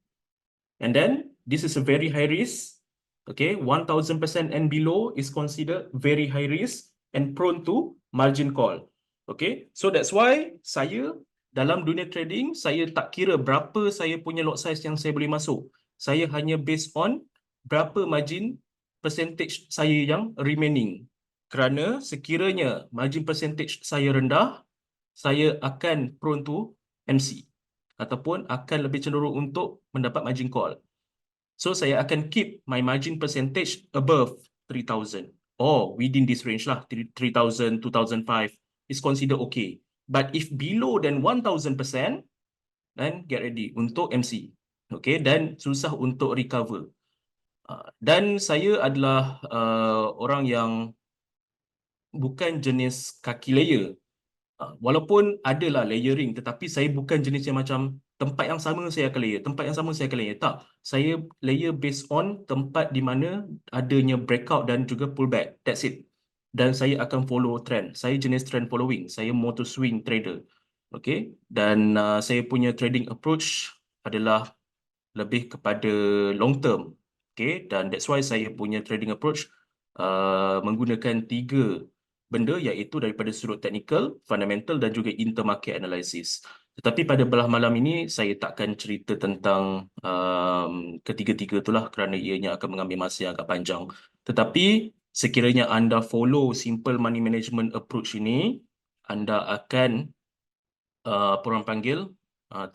and then this is a very high risk. Okay, 1,000% and below is considered very high risk, and prone to margin call. Okay, so that's why saya dalam dunia trading, saya tak kira berapa saya punya lot size yang saya boleh masuk. Saya hanya based on berapa margin percentage saya yang remaining. Kerana sekiranya margin percentage saya rendah, saya akan prone to MC ataupun akan lebih cenderung untuk mendapat margin call. So saya akan keep my margin percentage above 3,000 or within this range lah, 3,000, 2,005 is considered okay. But if below than 1,000%, then get ready untuk MC. Okay, dan susah untuk recover. Dan saya adalah orang yang bukan jenis kaki layer. Walaupun adalah layering, tetapi saya bukan jenis yang macam tempat yang sama saya akan layer, tempat yang sama saya akan layer. Tak, saya layer based on tempat di mana adanya breakout dan juga pullback. That's it. Dan saya akan follow trend. Saya jenis trend following. Saya more to swing trader. Okay. Dan saya punya trading approach adalah lebih kepada long term. Okay. Dan that's why saya punya trading approach menggunakan 3 benda, iaitu daripada sudut technical, fundamental dan juga intermarket analysis. Tetapi pada belah malam ini saya takkan cerita tentang ketiga-tiga itulah kerana ianya akan mengambil masa yang agak panjang. Tetapi sekiranya anda follow simple money management approach ini, anda akan apa orang panggil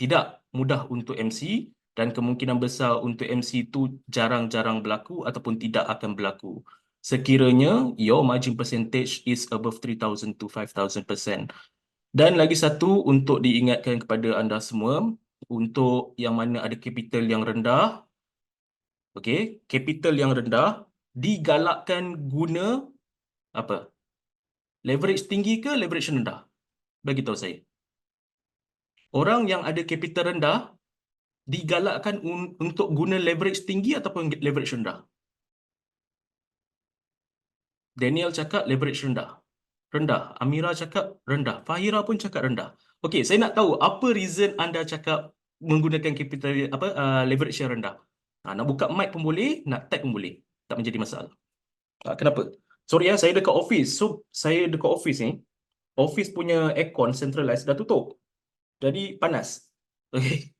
tidak mudah untuk MC, dan kemungkinan besar untuk MC itu jarang-jarang berlaku ataupun tidak akan berlaku sekiranya your margin percentage is above 3,000 to 5,000%. Dan lagi satu untuk diingatkan kepada anda semua, untuk yang mana ada capital yang rendah, okay, capital yang rendah digalakkan guna apa? Leverage tinggi ke leverage rendah? Bagi tahu saya. Orang yang ada capital rendah digalakkan untuk guna leverage tinggi ataupun leverage rendah? Daniel cakap leverage rendah. Rendah. Amira cakap rendah. Fahira pun cakap rendah. Okey, saya nak tahu apa reason anda cakap menggunakan capital leverage yang rendah. Nak buka mic pun boleh, nak type pun boleh. Tak menjadi masalah. Kenapa? Sorry saya dekat office. So, saya dekat office ni, office punya aircon centralized dah tutup. Jadi panas. Okey.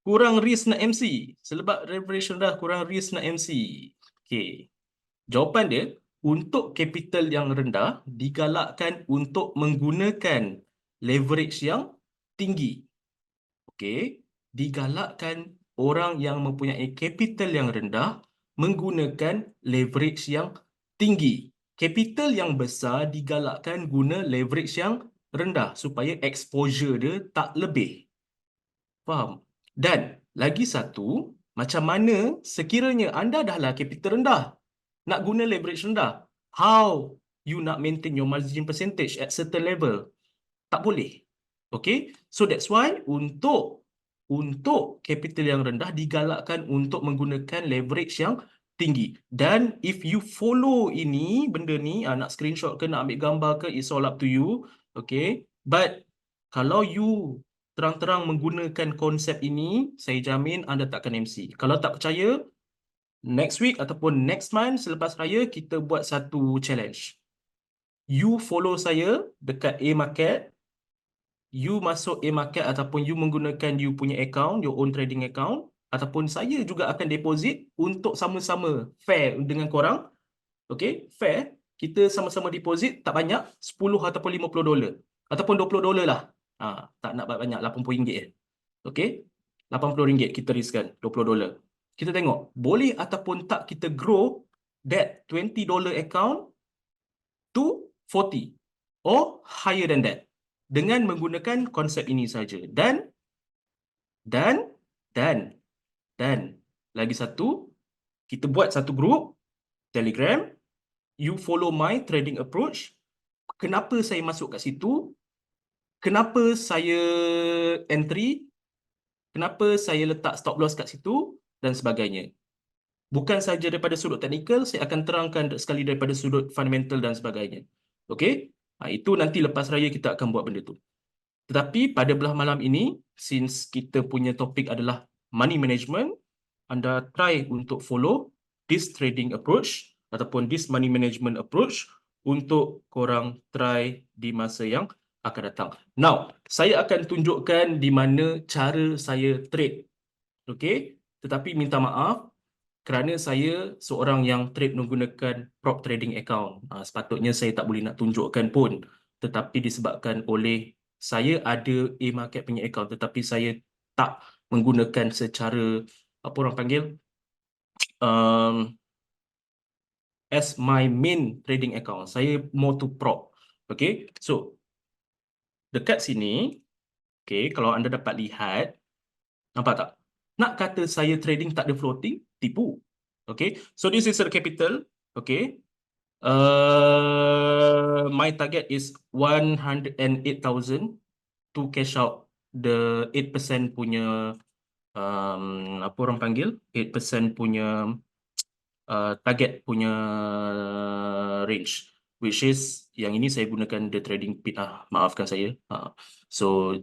Kurang risk nak MC. Sebab leverage rendah, kurang risk nak MC. Okey. Jawapan dia, untuk capital yang rendah, digalakkan untuk menggunakan leverage yang tinggi. Okey, digalakkan orang yang mempunyai capital yang rendah menggunakan leverage yang tinggi. Capital yang besar digalakkan guna leverage yang rendah supaya exposure dia tak lebih. Faham? Dan lagi satu, macam mana sekiranya anda dahlah capital rendah, nak guna leverage rendah, how you nak maintain your margin percentage at certain level? Tak boleh. Okay, so that's why untuk capital yang rendah digalakkan untuk menggunakan leverage yang tinggi. Dan if you follow ini, benda ni, nak screenshot ke, nak ambil gambar ke, it's all up to you. Okay, but kalau you terang-terang menggunakan konsep ini, saya jamin anda takkan MC. Kalau tak percaya, next week ataupun next month selepas raya, kita buat satu challenge. You follow saya dekat A-Market, you masuk A-Market ataupun you menggunakan you punya account, your own trading account, ataupun saya juga akan deposit untuk sama-sama fair dengan korang. Okay, fair. Kita sama-sama deposit tak banyak, 10 ataupun $50 ataupun $20 lah. Tak nak banyak, RM80 je. Okay, RM80 kita riskkan, $20. Kita tengok boleh ataupun tak kita grow that $20 account to 40 or higher than that dengan menggunakan konsep ini saja. Dan lagi satu, kita buat satu group Telegram, you follow my trading approach. Kenapa saya masuk kat situ? Kenapa saya entry? Kenapa saya letak stop loss kat situ? Dan sebagainya. Bukan saja daripada sudut teknikal, saya akan terangkan sekali daripada sudut fundamental dan sebagainya. Okey? Itu nanti lepas raya kita akan buat benda tu. Tetapi pada belah malam ini, since kita punya topik adalah money management, anda try untuk follow this trading approach ataupun this money management approach untuk korang try di masa yang akan datang. Now, saya akan tunjukkan di mana cara saya trade. Okey, tetapi minta maaf kerana saya seorang yang trade menggunakan prop trading account. Sepatutnya saya tak boleh nak tunjukkan pun. Tetapi disebabkan oleh saya ada A-Market punya account tetapi saya tak menggunakan secara apa orang panggil um, as my main trading account. Saya more to prop. Okay, so dekat sini, okay, kalau anda dapat lihat, nampak tak? Nak kata saya trading tak ada floating, tipu. Okay, so this is the capital. Okay, my target is 108,000 to cash out the 8% punya apa orang panggil 8% punya target punya range, which is yang ini saya gunakan the trading pit maafkan saya. So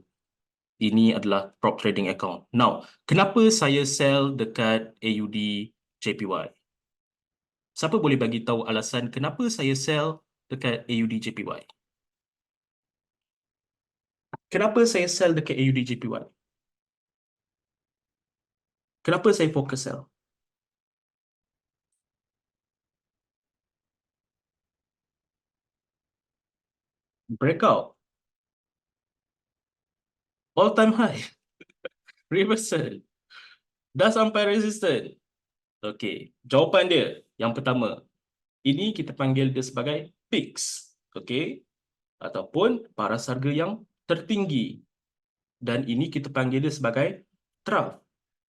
ini adalah prop trading account. Now, kenapa saya sell dekat AUD JPY? Siapa boleh bagi tahu alasan kenapa saya sell dekat AUD JPY? Kenapa saya sell dekat AUD JPY? Kenapa saya fokus sell? Breakout, all time high, reversal, dah sampai resistance. Okey, jawapan dia yang pertama, ini kita panggil dia sebagai peaks, okey, ataupun paras harga yang tertinggi. Dan ini kita panggil dia sebagai trough.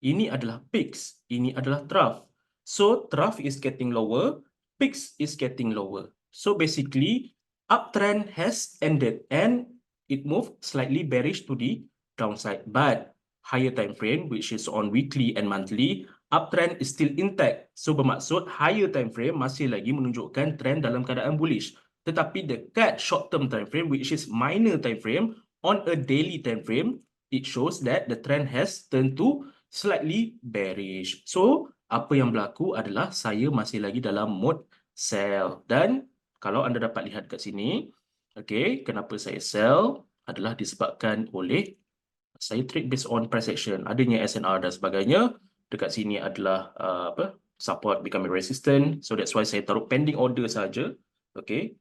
Ini adalah peaks, ini adalah trough. So trough is getting lower, peaks is getting lower. So basically uptrend has ended and it moved slightly bearish to the downside, but higher time frame which is on weekly and monthly, uptrend is still intact. So bermaksud higher time frame masih lagi menunjukkan trend dalam keadaan bullish. Tetapi dekat short term time frame which is minor time frame, on a daily time frame, it shows that the trend has turned to slightly bearish. So apa yang berlaku adalah saya masih lagi dalam mode sell. Dan kalau anda dapat lihat kat sini, okay, kenapa saya sell adalah disebabkan oleh saya trade based on price action, adanya SNR dan sebagainya. Dekat sini adalah support becoming resistant, so that's why saya taruh pending order saja. Okay,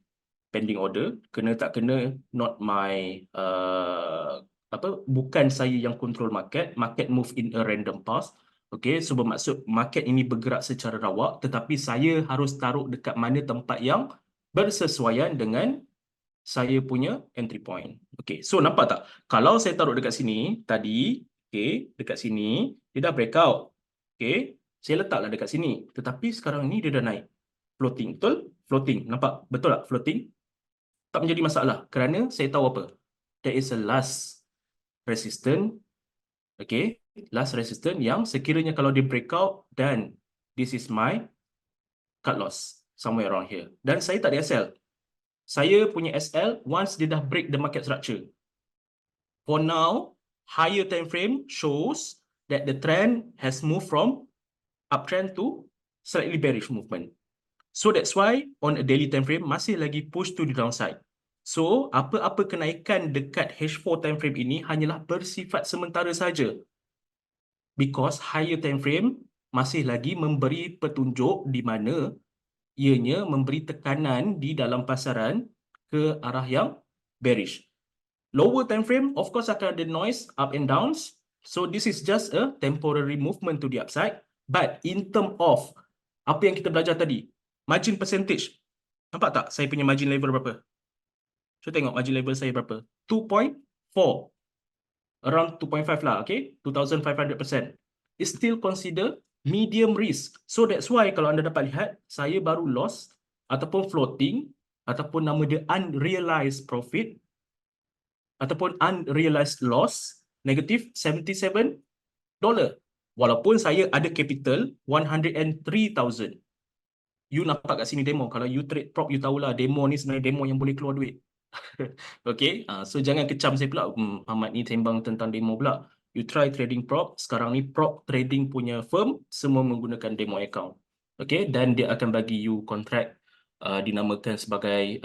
pending order, kena tak kena not my bukan saya yang control market move in a random path. Okay, so bermaksud market ini bergerak secara rawak tetapi saya harus taruh dekat mana tempat yang bersesuaian dengan saya punya entry point. Okay, so nampak tak? Kalau saya taruh dekat sini tadi, okay, dekat sini, dia dah breakout. Okay, saya letaklah dekat sini. Tetapi sekarang ni dia dah naik. Floating, betul? Floating, nampak? Betul tak floating? Tak menjadi masalah kerana saya tahu apa? There is a last resistance. Okay, last resistance yang sekiranya kalau dia breakout dan this is my cut loss somewhere around here. Dan saya tak ada SL. Saya punya SL once dia dah break the market structure. For now, higher time frame shows that the trend has moved from uptrend to slightly bearish movement. So that's why on a daily time frame masih lagi push to the downside. So apa-apa kenaikan dekat H4 time frame ini hanyalah bersifat sementara saja. Because higher time frame masih lagi memberi petunjuk di mana ianya memberi tekanan di dalam pasaran ke arah yang bearish. Lower time frame, of course, akan ada noise up and downs. So this is just a temporary movement to the upside. But in term of apa yang kita belajar tadi, margin percentage, nampak tak saya punya margin level berapa? Cuba tengok margin level saya berapa? 2.4. Around 2.5 lah, okay? 2,500%. It's still consider medium risk. So that's why kalau anda dapat lihat, saya baru loss ataupun floating ataupun nama dia unrealized profit ataupun unrealized loss negative $77. Walaupun saya ada capital 103,000. You nampak kat sini demo. Kalau you trade prop, you tahulah demo ni sebenarnya demo yang boleh keluar duit. Okay, so jangan kecam saya pula. Ahmad ni sembang tentang demo pula. You try trading prop. Sekarang ni prop trading punya firm semua menggunakan demo account. Okay, dan dia akan bagi you contract dinamakan sebagai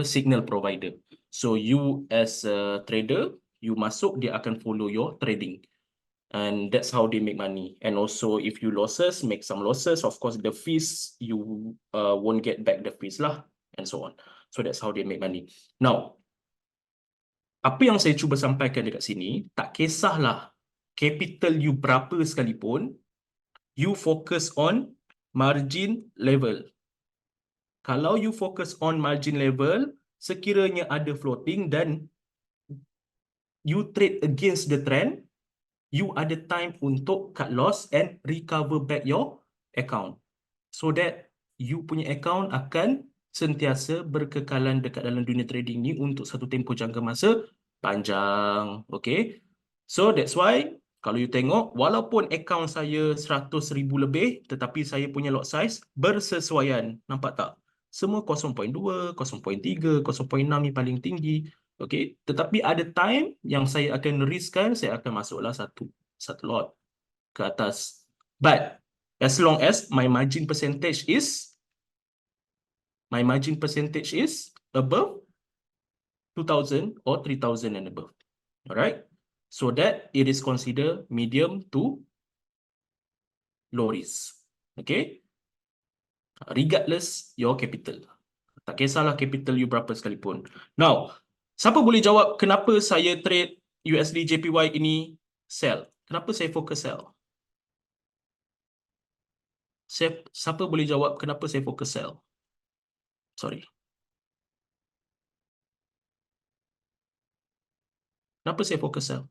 signal provider. So you as a trader, you masuk, dia akan follow your trading. And that's how they make money. And also if you make some losses, of course the fees, you won't get back the fees lah, and so on. So that's how they make money. Now, apa yang saya cuba sampaikan dekat sini, tak kisahlah capital you berapa sekalipun, you focus on margin level. Kalau you focus on margin level, sekiranya ada floating dan you trade against the trend, you ada time untuk cut loss and recover back your account. So that you punya account akan sentiasa berkekalan dekat dalam dunia trading ni untuk satu tempoh jangka masa panjang. Okay? So that's why kalau you tengok, walaupun account saya 100,000 lebih, tetapi saya punya lot size bersesuaian. Nampak tak? Semua 0.2, 0.3, 0.6 ni paling tinggi. Okay? Tetapi ada time yang saya akan riskkan, saya akan masuklah satu lot ke atas. But as long as my margin percentage is above 2,000 or 3,000 and above. Alright? So that it is considered medium to low risk. Okay? Regardless your capital. Tak kisahlah capital you berapa sekalipun. Now, siapa boleh jawab kenapa saya trade USD JPY ini sell? Kenapa saya fokus sell? Siapa boleh jawab kenapa saya fokus sell? Sorry. Kenapa saya fokus sell?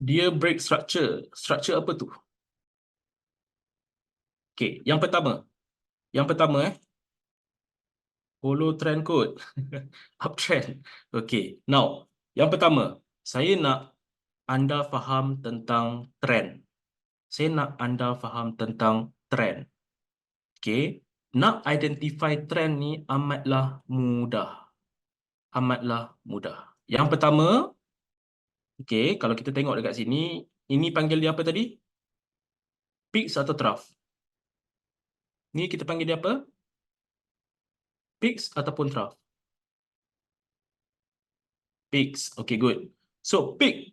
Dia break structure. Structure apa tu? Okay, yang pertama. Follow trend code. Uptrend. Okay, now. Yang pertama, saya nak anda faham tentang trend. Okay, nak identify trend ni amatlah mudah. Yang pertama, okay, kalau kita tengok dekat sini, ini panggil dia apa tadi? Peaks atau trough? Ni kita panggil dia apa? Peaks ataupun trough? Peaks. Okay, good. So, peak.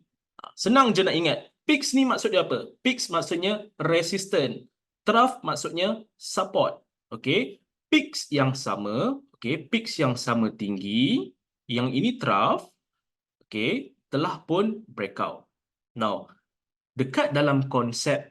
Senang je nak ingat. Peaks ni maksud dia apa? Peaks maksudnya resistance. Trough maksudnya support. Okay. Peaks yang sama. Okay. Peaks yang sama tinggi. Yang ini trough. Okay. Telah pun breakout. Now, dekat dalam konsep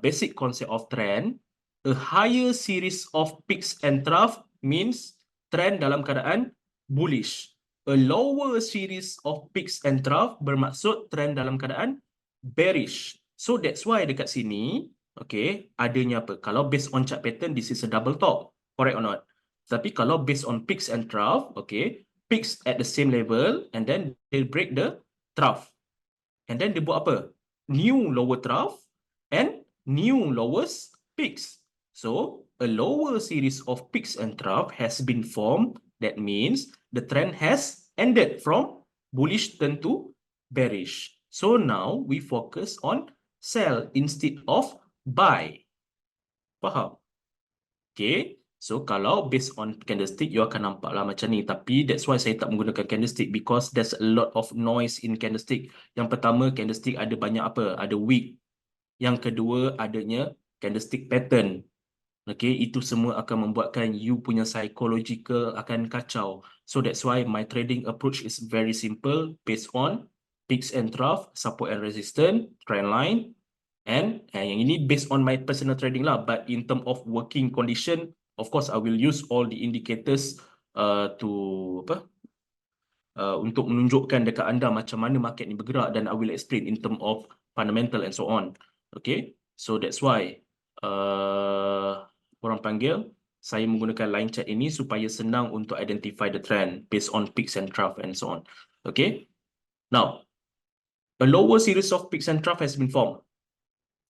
basic concept of trend, a higher series of peaks and trough means trend dalam keadaan bullish. A lower series of peaks and trough bermaksud trend dalam keadaan bearish. So that's why dekat sini, okay, adanya apa? Kalau based on chart pattern, this is a double top. Correct or not? Tapi kalau based on peaks and trough, okay, peaks at the same level and then they break the trough. And then dia buat apa? New lower trough and new lowest peaks. So, a lower series of peaks and trough has been formed. That means the trend has ended from bullish turn to bearish. So now we focus on sell instead of buy. Faham? Okay. So kalau based on candlestick, you akan nampaklah macam ni. Tapi that's why saya tak menggunakan candlestick because there's a lot of noise in candlestick. Yang pertama, candlestick ada banyak apa? Ada wick. Yang kedua, adanya candlestick pattern. Okay, itu semua akan membuatkan you punya psychological akan kacau. So that's why my trading approach is very simple based on peaks and trough, support and resistance, trend line, and yang ini based on my personal trading lah. But in term of working condition, of course I will use all the indicators untuk menunjukkan dekat anda macam mana market ni bergerak dan I will explain in term of fundamental and so on. Okay, so that's why orang panggil saya menggunakan line chart ini supaya senang untuk identify the trend based on peaks and trough and so on. Okay, now a lower series of peaks and trough has been formed.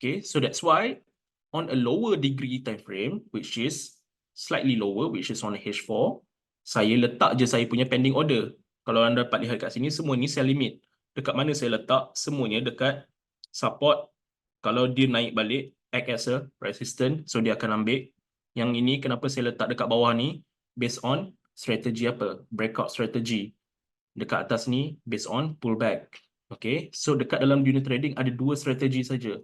Okay, so that's why on a lower degree time frame, which is slightly lower, which is on H4, saya letak je saya punya pending order. Kalau anda dapat lihat kat sini, semua ni sell limit. dekat mana saya letak? Semuanya dekat support. Kalau dia naik balik, act as a resistance, so dia akan ambil. Yang ini kenapa saya letak dekat bawah ni? Based on strategi apa? Breakout strategy. Dekat atas ni, based on pullback. Okay, so dekat dalam dunia trading ada dua strategi saja.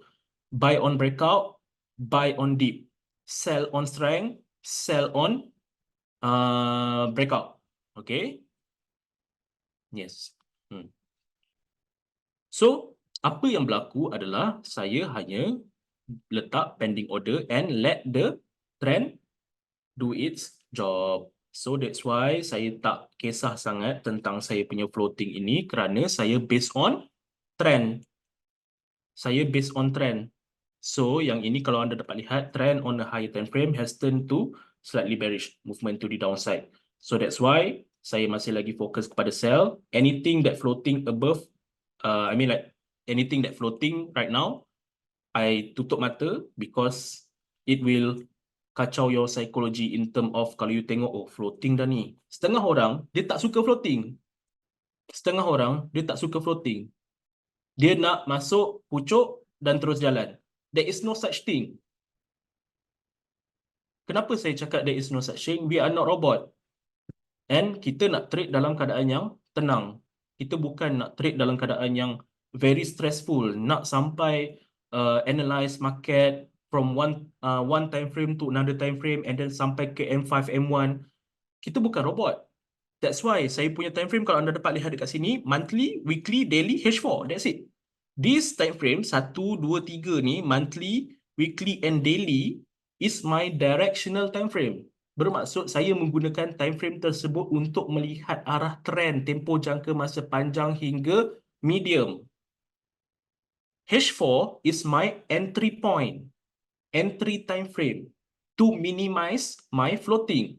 Buy on breakout, buy on dip. Sell on strength, sell on breakout. Okay, yes. So, apa yang berlaku adalah saya hanya letak pending order and let the trend do its job. So that's why saya tak kisah sangat tentang saya punya floating ini kerana saya based on trend. Saya based on trend. So yang ini kalau anda dapat lihat trend on a higher time frame has turned to slightly bearish movement to the downside. So that's why saya masih lagi fokus kepada sell. Anything that floating above, anything that floating right now, I tutup mata because it will kacau your psychology in term of kalau you tengok, oh floating dah ni. Setengah orang, dia tak suka floating. Setengah orang, dia tak suka floating. Dia nak masuk pucuk dan terus jalan. There is no such thing. Kenapa saya cakap there is no such thing? We are not robot. And kita nak trade dalam keadaan yang tenang. Kita bukan nak trade dalam keadaan yang very stressful. Nak sampai analyze market from one time frame to another time frame and then sampai ke M5, M1. Kita bukan robot. That's why saya punya time frame kalau anda dapat lihat dekat sini, monthly, weekly, daily, H4. That's it. This time frame 1, 2, 3 ni, monthly, weekly and daily is my directional time frame. Bermaksud saya menggunakan time frame tersebut untuk melihat arah trend tempoh jangka masa panjang hingga medium. H4 is my entry point, entry time frame to minimize my floating.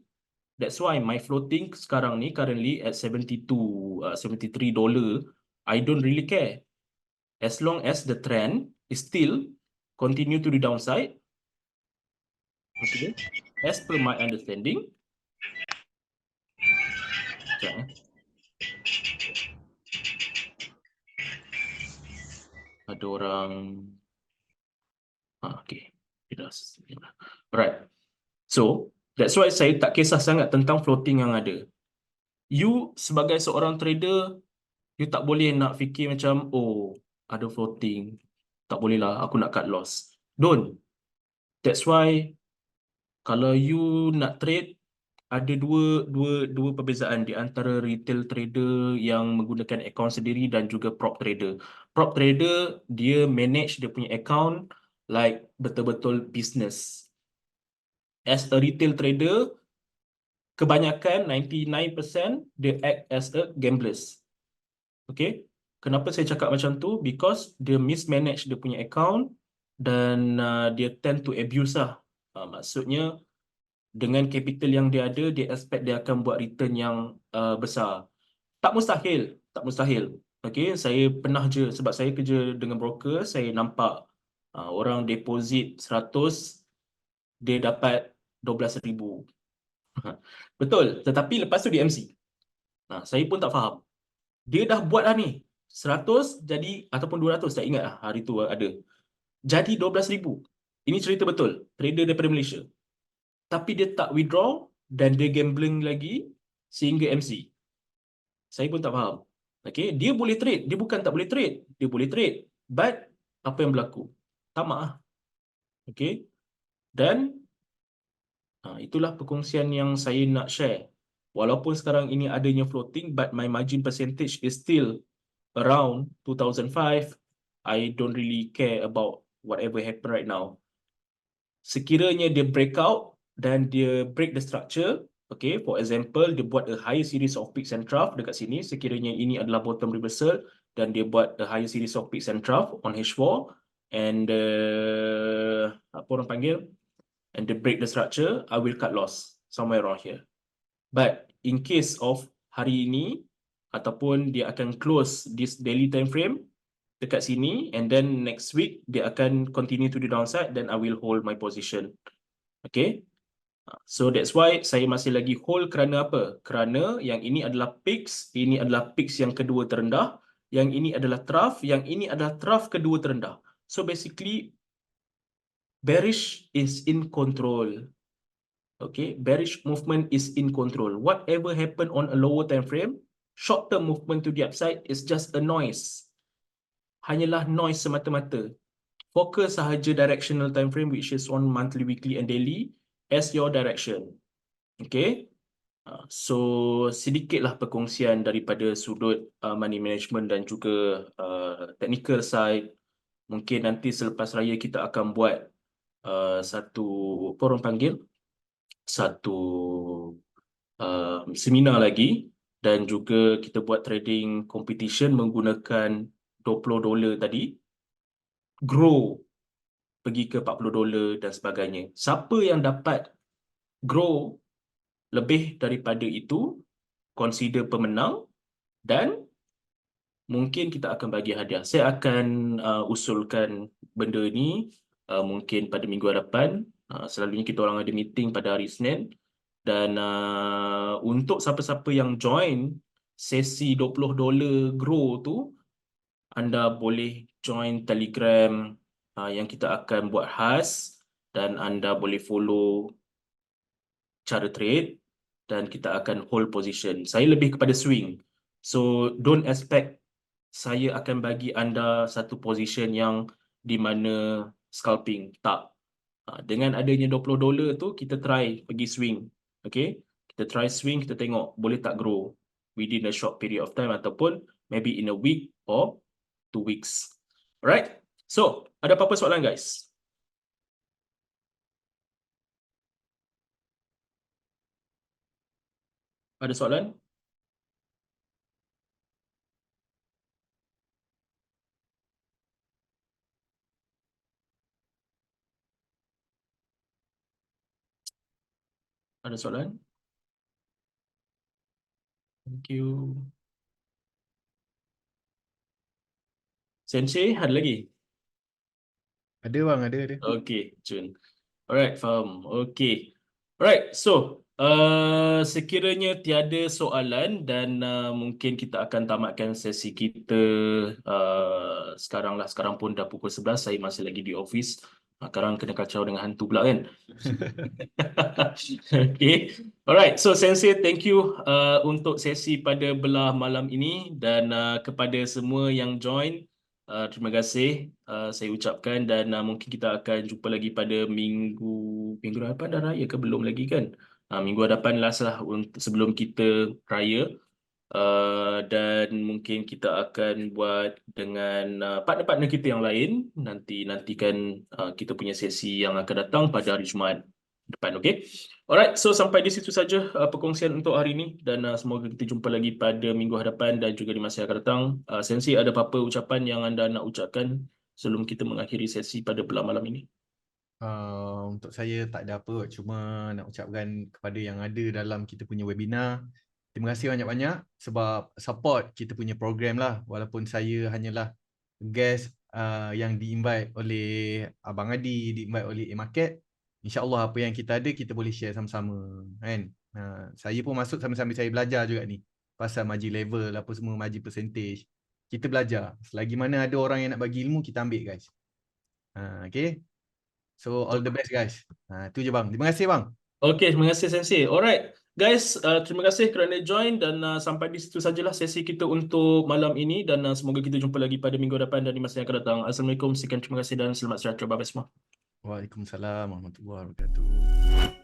That's why my floating sekarang ni currently at $73. I don't really care. As long as the trend is still continue to the downside. Okay. As per my understanding. Okay. Ada orang. Okay. Alright. So, that's why saya tak kisah sangat tentang floating yang ada. You sebagai seorang trader, you tak boleh nak fikir macam, oh, ada floating. Tak boleh lah, aku nak cut loss. Don't. That's why kalau you nak trade, ada dua perbezaan di antara retail trader yang menggunakan account sendiri dan juga prop trader. Prop trader, dia manage dia punya account like betul-betul business. As a retail trader, kebanyakan 99% dia act as a gamblers. Okay? Kenapa saya cakap macam tu? Because dia mismanage dia punya account dan dia tend to abuse lah. Maksudnya dengan capital yang dia ada, dia expect dia akan buat return yang besar. Tak mustahil, tak mustahil. Okay, saya pernah je sebab saya kerja dengan broker, saya nampak orang deposit 100, dia dapat 12,000. Betul, tetapi lepas tu dia MC. Saya pun tak faham. Dia dah buat dah ni, 100 jadi, ataupun 200, tak ingat lah hari tu ada. Jadi 12,000. Ini cerita betul, trader daripada Malaysia. Tapi dia tak withdraw dan dia gambling lagi sehingga MC. Saya pun tak faham. Okay, dia boleh trade. Dia bukan tak boleh trade. Dia boleh trade. But, apa yang berlaku? Tamak. Okay. Dan, itulah perkongsian yang saya nak share. Walaupun sekarang ini adanya floating, but my margin percentage is still around 2005. I don't really care about whatever happen right now. Sekiranya dia breakout, dan dia break the structure, okay, for example, dia buat a higher series of peaks and trough dekat sini, sekiranya ini adalah bottom reversal, dan dia buat a higher series of peaks and trough on H4, and apa orang panggil, and they break the structure, I will cut loss somewhere around here. But in case of hari ini, ataupun dia akan close this daily time frame dekat sini, and then next week dia akan continue to the downside, then I will hold my position. Okay. So that's why saya masih lagi hold kerana apa? Kerana yang ini adalah peaks, ini adalah peaks yang kedua terendah, yang ini adalah trough, yang ini adalah trough kedua terendah. So basically bearish is in control. Okay, bearish movement is in control. Whatever happen on a lower time frame, short-term movement to the upside is just a noise. Hanyalah noise semata-mata. Focus sahaja directional time frame which is on monthly, weekly and daily as your direction. Okay. So sedikitlah perkongsian daripada sudut money management dan juga technical side. Mungkin nanti selepas raya kita akan buat satu, apa orang panggil, satu seminar lagi, dan juga kita buat trading competition menggunakan $20 tadi, grow pergi ke $40 dan sebagainya. Siapa yang dapat grow lebih daripada itu, consider pemenang, dan mungkin kita akan bagi hadiah. Saya akan usulkan benda ni mungkin pada minggu hadapan. Selalunya kita orang ada meeting pada hari Isnin. Dan untuk siapa-siapa yang join sesi $20 grow tu, anda boleh join Telegram yang kita akan buat khas, dan anda boleh follow cara trade, dan kita akan hold position. Saya lebih kepada swing. So don't expect saya akan bagi anda satu position yang di mana scalping. Tak. Dengan adanya $20 tu, kita try pergi swing. Okay? Kita try swing, kita tengok boleh tak grow within a short period of time ataupun maybe in a week or 2 weeks. Alright? So, ada apa-apa soalan guys? Ada soalan? Ada soalan? Thank you. Sensei, ada lagi? Ada bang, ada. Okay, Jun. Alright, faham. Okay. Alright, so sekiranya tiada soalan dan mungkin kita akan tamatkan sesi kita sekarang lah. Sekarang pun dah pukul 11, saya masih lagi di office. Sekarang kena kacau dengan hantu pula kan? Okay. Alright, so Sensei, thank you untuk sesi pada belah malam ini, dan kepada semua yang join, terima kasih saya ucapkan, dan mungkin kita akan jumpa lagi pada minggu hadapan. Dah raya ke belum lagi kan? Minggu hadapan last lah sebelum kita raya. Dan mungkin kita akan buat dengan partner-partner kita yang lain. Nantikan kita punya sesi yang akan datang pada hari Jumaat depan. Okay. Alright, so sampai di situ saja perkongsian untuk hari ini, dan semoga kita jumpa lagi pada minggu hadapan dan juga di masa yang akan datang. Sensei, ada apa-apa ucapan yang anda nak ucapkan sebelum kita mengakhiri sesi pada belah malam ini? Untuk saya tak ada apa, cuma nak ucapkan kepada yang ada dalam kita punya webinar, terima kasih banyak-banyak sebab support kita punya program lah, walaupun saya hanyalah guest yang di-invite oleh Abang Adi, di-invite oleh A-Market. InsyaAllah apa yang kita ada kita boleh share sama-sama kan. Saya pun masuk sambil-sambil saya belajar juga ni pasal margin level apa semua, margin percentage. Kita belajar. Selagi mana ada orang yang nak bagi ilmu, kita ambil guys. Okay. So all the best guys. Itu je bang. Terima kasih bang. Okay, terima kasih Sensei. Alright, guys, terima kasih kerana join, dan sampai di situ sajalah sesi kita untuk malam ini, dan semoga kita jumpa lagi pada minggu depan dan di masa yang akan datang. Assalamualaikum, sekian terima kasih dan selamat sejahtera. Bye-bye semua. Waalaikumsalam warahmatullahi wabarakatuh.